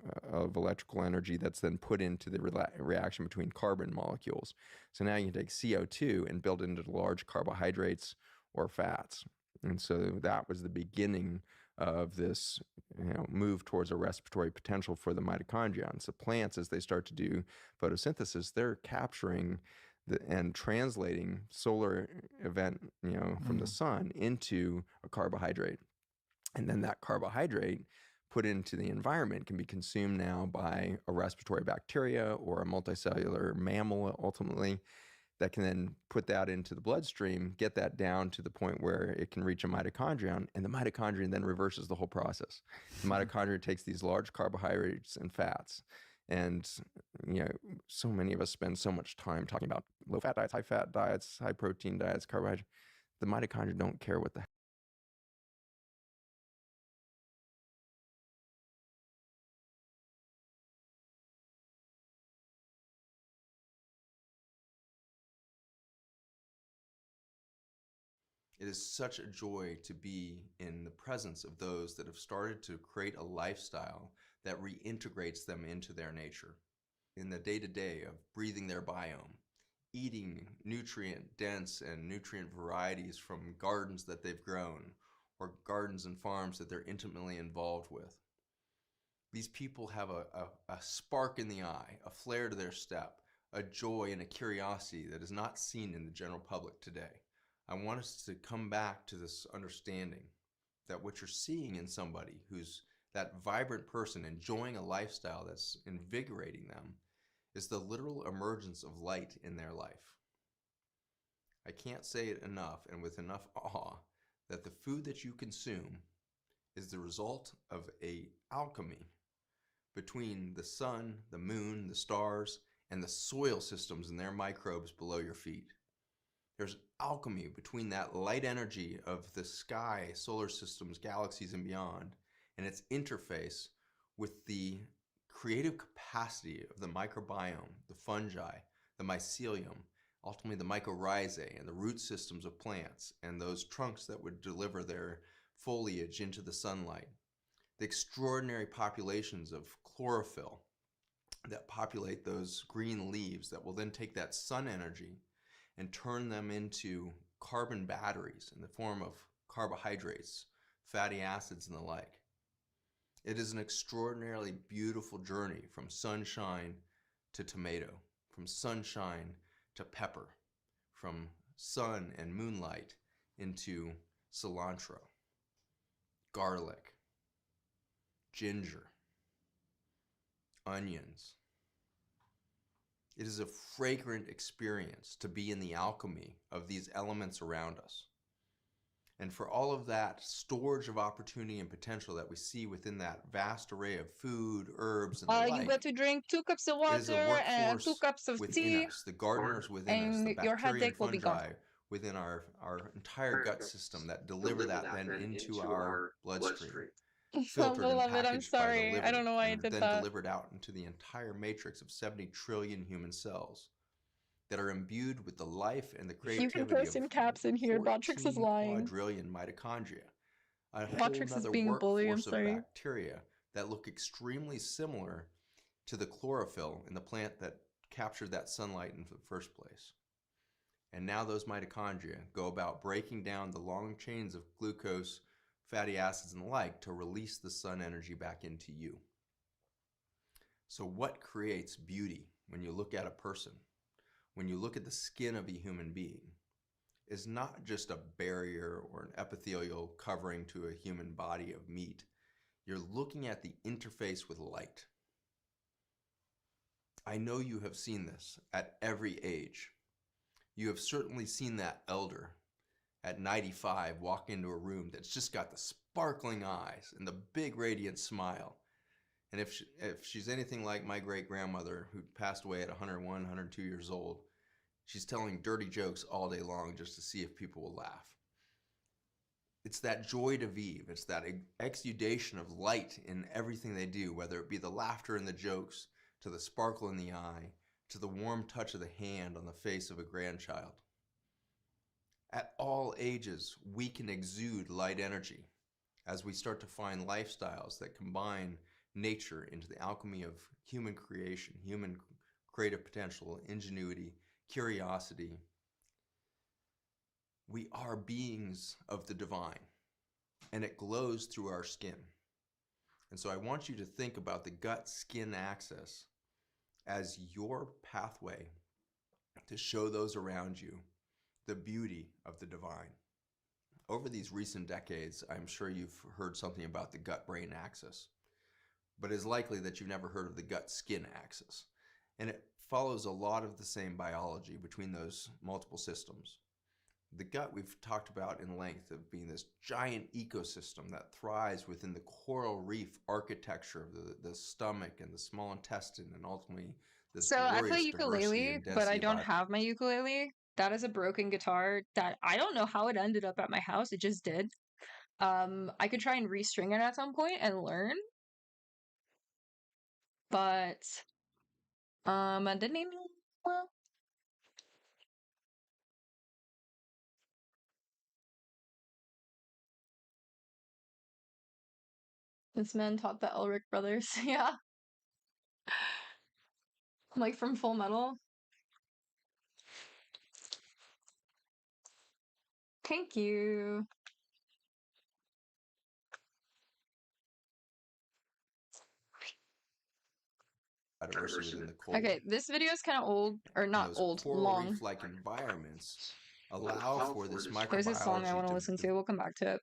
[SPEAKER 4] electrical energy that's then put into the reaction between carbon molecules. So now you can take CO2 and build it into large carbohydrates or fats. And so that was the beginning of this move towards a respiratory potential for the mitochondria. And so plants, as they start to do photosynthesis, they're capturing and translating solar event, from the sun into a carbohydrate. And then that carbohydrate put into the environment can be consumed now by a respiratory bacteria or a multicellular mammal ultimately that can then put that into the bloodstream, get that down to the point where it can reach a mitochondrion, and the mitochondrion then reverses the whole process. The mitochondria takes these large carbohydrates and fats. And, so many of us spend so much time talking about low-fat diets, high-fat diets, high-protein diets, carbohydrates. The mitochondria don't care what the It is such a joy to be in the presence of those that have started to create a lifestyle that reintegrates them into their nature. In the day-to-day of breathing their biome, eating nutrient-dense and nutrient varieties from gardens that they've grown or gardens and farms that they're intimately involved with. These people have a spark in the eye, a flare to their step, a joy and a curiosity that is not seen in the general public today. I want us to come back to this understanding that what you're seeing in somebody who's that vibrant person enjoying a lifestyle that's invigorating them is the literal emergence of light in their life. I can't say it enough and with enough awe that the food that you consume is the result of an alchemy between the sun, the moon, the stars, and the soil systems and their microbes below your feet. There's alchemy between that light energy of the sky, solar systems, galaxies, and beyond, and its interface with the creative capacity of the microbiome, the fungi, the mycelium, ultimately the mycorrhizae, and the root systems of plants, and those trunks that would deliver their foliage into the sunlight. The extraordinary populations of chlorophyll that populate those green leaves that will then take that sun energy and turn them into carbon batteries in the form of carbohydrates, fatty acids, and the like. It is an extraordinarily beautiful journey from sunshine to tomato, from sunshine to pepper, from sun and moonlight into cilantro, garlic, ginger, onions. It is a fragrant experience to be in the alchemy of these elements around us. And for all of that storage of opportunity and potential that we see within that vast array of food, herbs, and the like,
[SPEAKER 1] you get to drink 2 cups of water and 2 cups of
[SPEAKER 4] within
[SPEAKER 1] tea.
[SPEAKER 4] us, the gardeners within us, the bacteria and fungi within our entire gut system that deliver that then into our bloodstream. Filtered and packaged
[SPEAKER 1] I'm sorry.
[SPEAKER 4] by the liver,
[SPEAKER 1] I don't know why I did
[SPEAKER 4] then
[SPEAKER 1] that.
[SPEAKER 4] delivered out into the entire matrix of 70 trillion human cells that are imbued with the life and the creativity
[SPEAKER 1] you can post in caps in here. Botrix is lying.
[SPEAKER 4] Quadrillion mitochondria. A whole
[SPEAKER 1] Botrix is
[SPEAKER 4] other
[SPEAKER 1] being bullied. I'm
[SPEAKER 4] workforce of
[SPEAKER 1] sorry.
[SPEAKER 4] bacteria that look extremely similar to the chlorophyll in the plant that captured that sunlight in the first place. And now those mitochondria go about breaking down the long chains of glucose, fatty acids, and the like to release the sun energy back into you. So what creates beauty when you look at a person, when you look at the skin of a human being, is not just a barrier or an epithelial covering to a human body of meat. You're looking at the interface with light. I know you have seen this at every age. You have certainly seen that elder at 95 walk into a room that's just got the sparkling eyes and the big radiant smile. And if she's anything like my great-grandmother who passed away at 101, 102 years old, she's telling dirty jokes all day long just to see if people will laugh. It's that joie de vivre. It's that exudation of light in everything they do, whether it be the laughter and the jokes, to the sparkle in the eye, to the warm touch of the hand on the face of a grandchild. At all ages, we can exude light energy as we start to find lifestyles that combine nature into the alchemy of human creation, human creative potential, ingenuity, curiosity. We are beings of the divine, and it glows through our skin. And so I want you to think about the gut-skin axis as your pathway to show those around you the beauty of the divine. Over these recent decades, I'm sure you've heard something about the gut-brain axis, but it's likely that you've never heard of the gut-skin axis. And it follows a lot of the same biology between those multiple systems. The gut we've talked about in length of being this giant ecosystem that thrives within the coral reef architecture of the stomach and the small intestine and ultimately this
[SPEAKER 1] So I play
[SPEAKER 4] glorious diversity
[SPEAKER 1] ukulele,
[SPEAKER 4] and
[SPEAKER 1] but
[SPEAKER 4] density
[SPEAKER 1] I
[SPEAKER 4] of
[SPEAKER 1] don't have my ukulele. That is a broken guitar that I don't know how it ended up at my house. It just did. I could try and restring it at some point and learn. But I didn't even well. This man taught the Elric brothers. Yeah. Like from Full Metal. Thank you.
[SPEAKER 4] Within the cold.
[SPEAKER 1] Okay, this video is kind of old, or not old,
[SPEAKER 4] coral
[SPEAKER 1] long.
[SPEAKER 4] reef-like environments allow for this microbiology.
[SPEAKER 1] There's this song I want to listen to. We'll come back to it.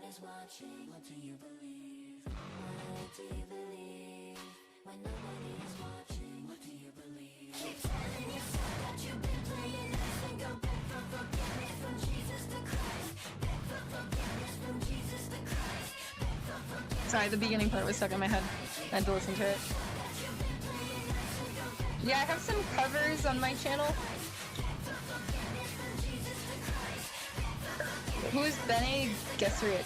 [SPEAKER 2] is watching, what do you believe? What do you believe? When nobody is watching, what do you believe? Keep telling yourself that you've been playing nice and go beg for forgiveness from Jesus the Christ. Beg for forgiveness from Jesus the Christ. Beg for forgiveness.
[SPEAKER 1] Sorry, the beginning part was stuck in my head. I had to listen to it. Yeah, I have some covers on my channel. Who is Bene Gesserit?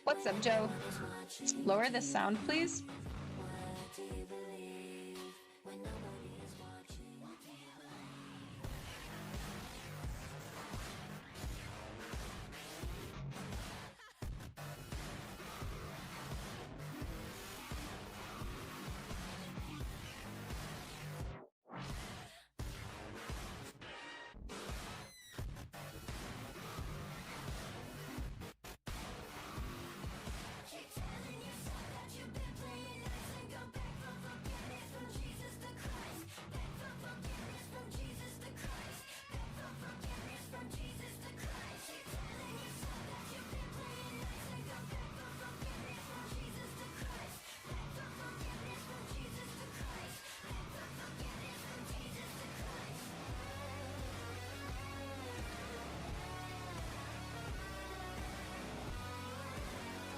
[SPEAKER 1] What's up, Joe? Lower the sound, please.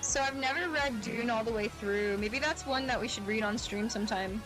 [SPEAKER 1] So I've never read Dune all the way through. Maybe that's one that we should read on stream sometime.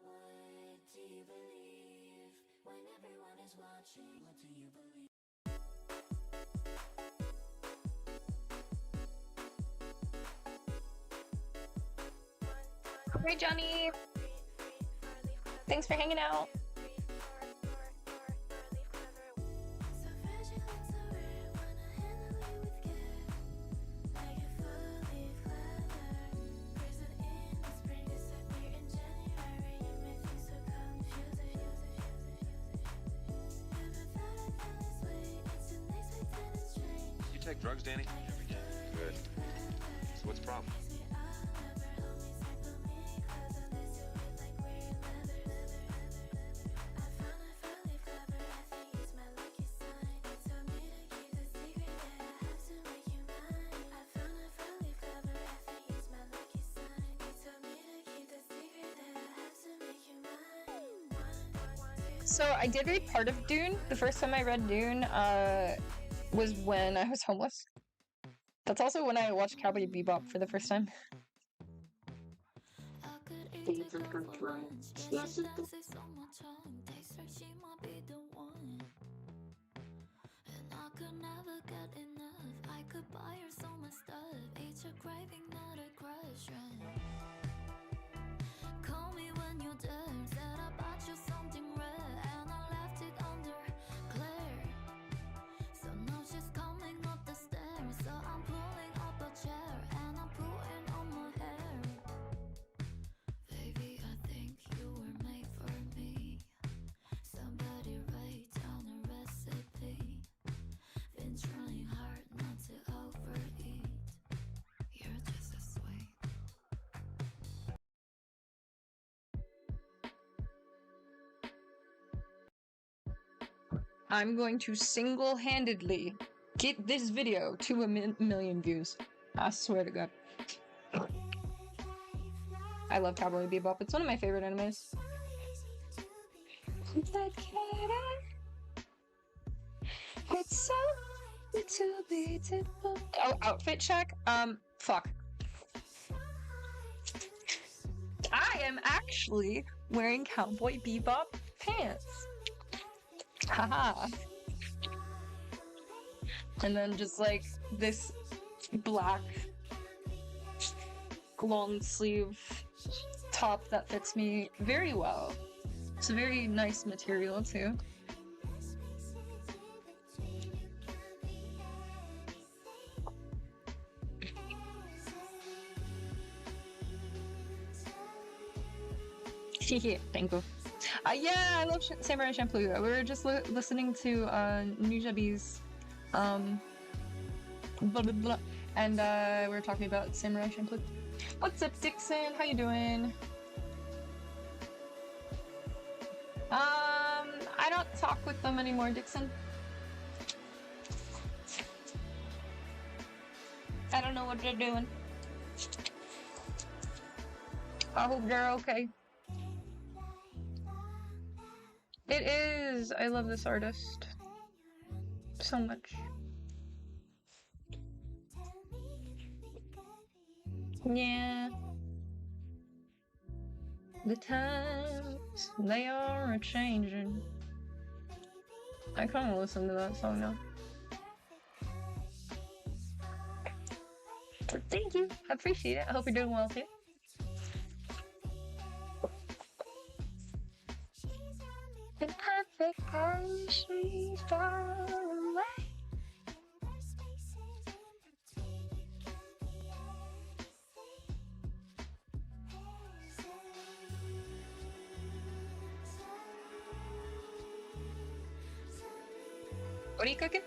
[SPEAKER 2] What do you believe? When everyone is watching, what do you believe?
[SPEAKER 1] Hey, Johnny. Thanks for hanging out.
[SPEAKER 10] You take drugs, Danny? Every day. Good. So what's the problem?
[SPEAKER 1] So I did read part of Dune. The first time I read Dune was when I was homeless. That's also when I watched Cowboy Bebop for the first time. I'm going to single-handedly get this video to a million views. I swear to God. I love Cowboy Bebop. It's one of my favorite animes. It's so to be typical. Oh, outfit check? Fuck. I am actually wearing Cowboy Bebop pants. Haha. And then just like this black long sleeve top that fits me very well. It's a very nice material too. Thank you. Yeah, I love Samurai Champloo. We were just listening to Nujabi's blah blah blah, and we were talking about Samurai Champloo. What's up, Dixon? How you doing? I don't talk with them anymore, Dixon. I don't know what they're doing. I hope they're okay. It is! I love this artist so much. Yeah. The times, they are a-changing. I kinda listen to that song now. But thank you. I appreciate it. I hope you're doing well too. And I think she's far away. What are you cooking?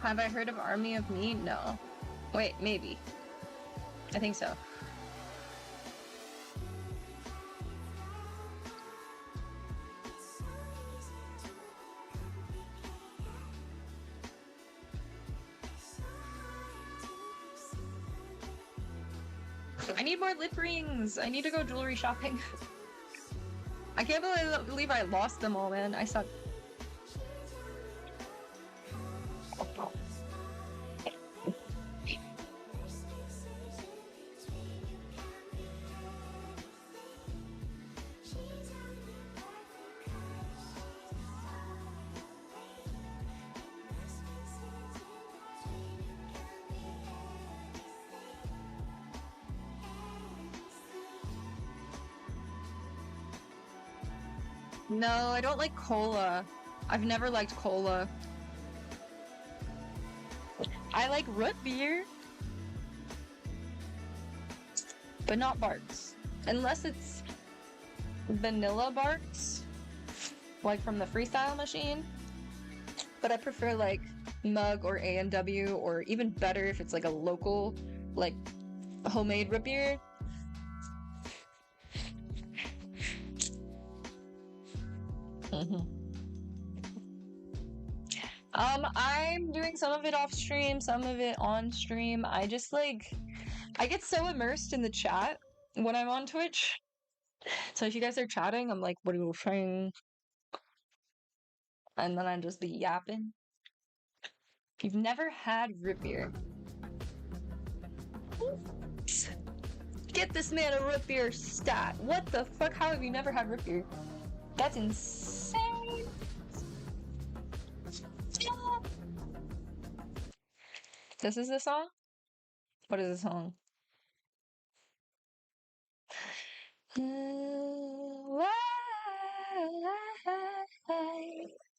[SPEAKER 1] Have I heard of Army of Me? No. Wait, maybe. I think so. I need more lip rings! I need to go jewelry shopping. I can't believe I lost them all, man. I suck. No, I don't like cola. I've never liked cola. I like root beer. But not Barks. Unless it's vanilla Barks. Like from the freestyle machine. But I prefer like Mug or A&W, or even better if it's like a local, like homemade root beer. I'm doing some of it off stream, some of it on stream. I just like, I get so immersed in the chat when I'm on Twitch. So if you guys are chatting, I'm like, what are you saying? And then I'm just be yapping. If you've never had root beer, Get this man a root beer stat. What the fuck? How have you never had root beer? That's insane. This is the song? What is the song? Do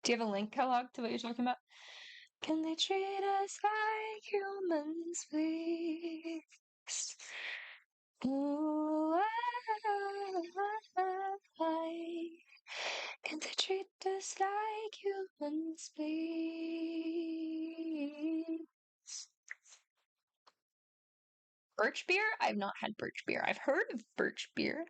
[SPEAKER 1] you have a link, Kellogg, to what you're talking about? Can they treat us like humans, please? Can they treat us like humans, please? Birch beer? I've not had birch beer. I've heard of birch beer.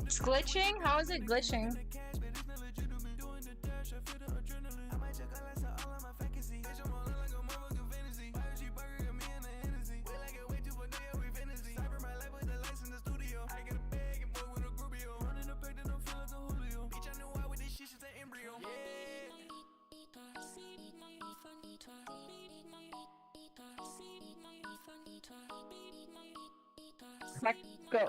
[SPEAKER 1] It's glitching? How is it glitching? Go.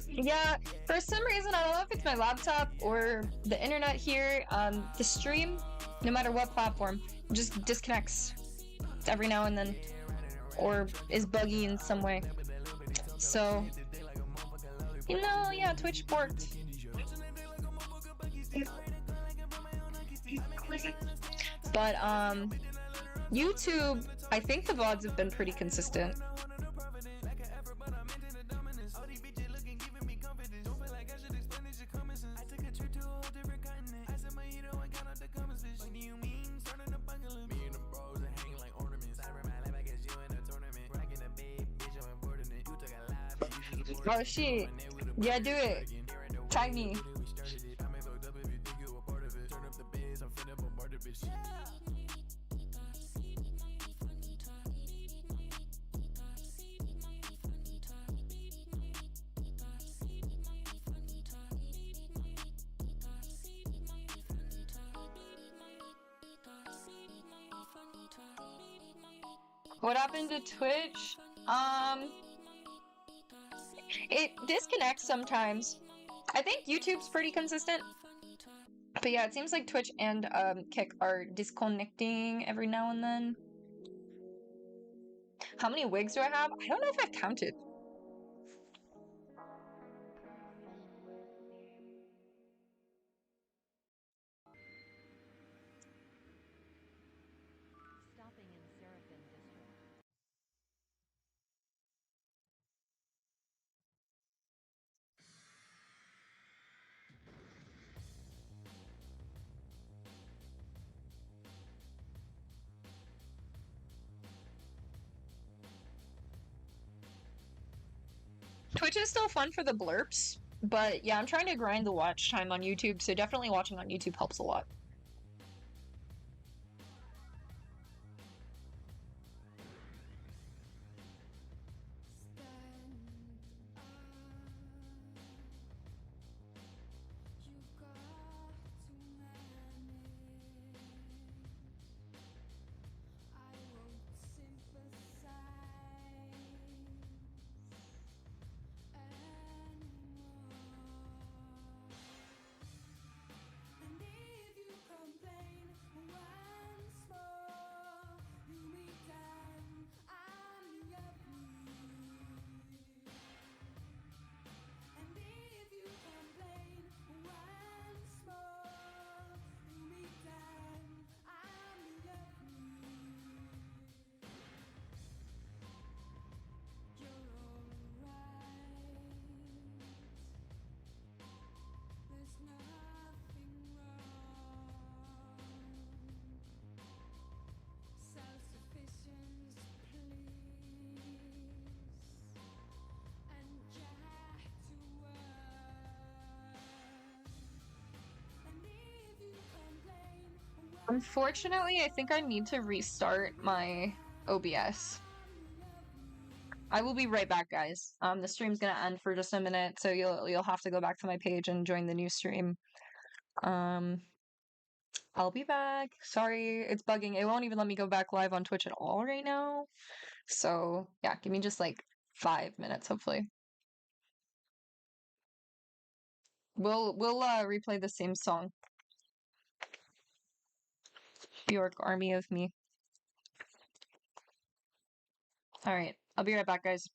[SPEAKER 1] Yeah, for some reason, I don't know if it's my laptop or the internet here, the stream, no matter what platform, just disconnects every now and then, or is buggy in some way. So, yeah, Twitch borked. But, YouTube, I think the VODs have been pretty consistent. Oh shit. Yeah, do it. Tag me. What happened to Twitch? It disconnects sometimes. I think YouTube's pretty consistent. But yeah, it seems like Twitch and Kick are disconnecting every now and then. How many wigs do I have? I don't know if I've counted. Twitch is still fun for the blurps, but yeah, I'm trying to grind the watch time on YouTube, so definitely watching on YouTube helps a lot. Unfortunately, I think I need to restart my OBS. I will be right back, guys. The stream's gonna end for just a minute, so you'll have to go back to my page and join the new stream. I'll be back. Sorry, it's bugging. It won't even let me go back live on Twitch at all right now. So yeah, give me just like 5 minutes, hopefully. We'll replay the same song. Bjork, Army of Me. All right, I'll be right back, guys.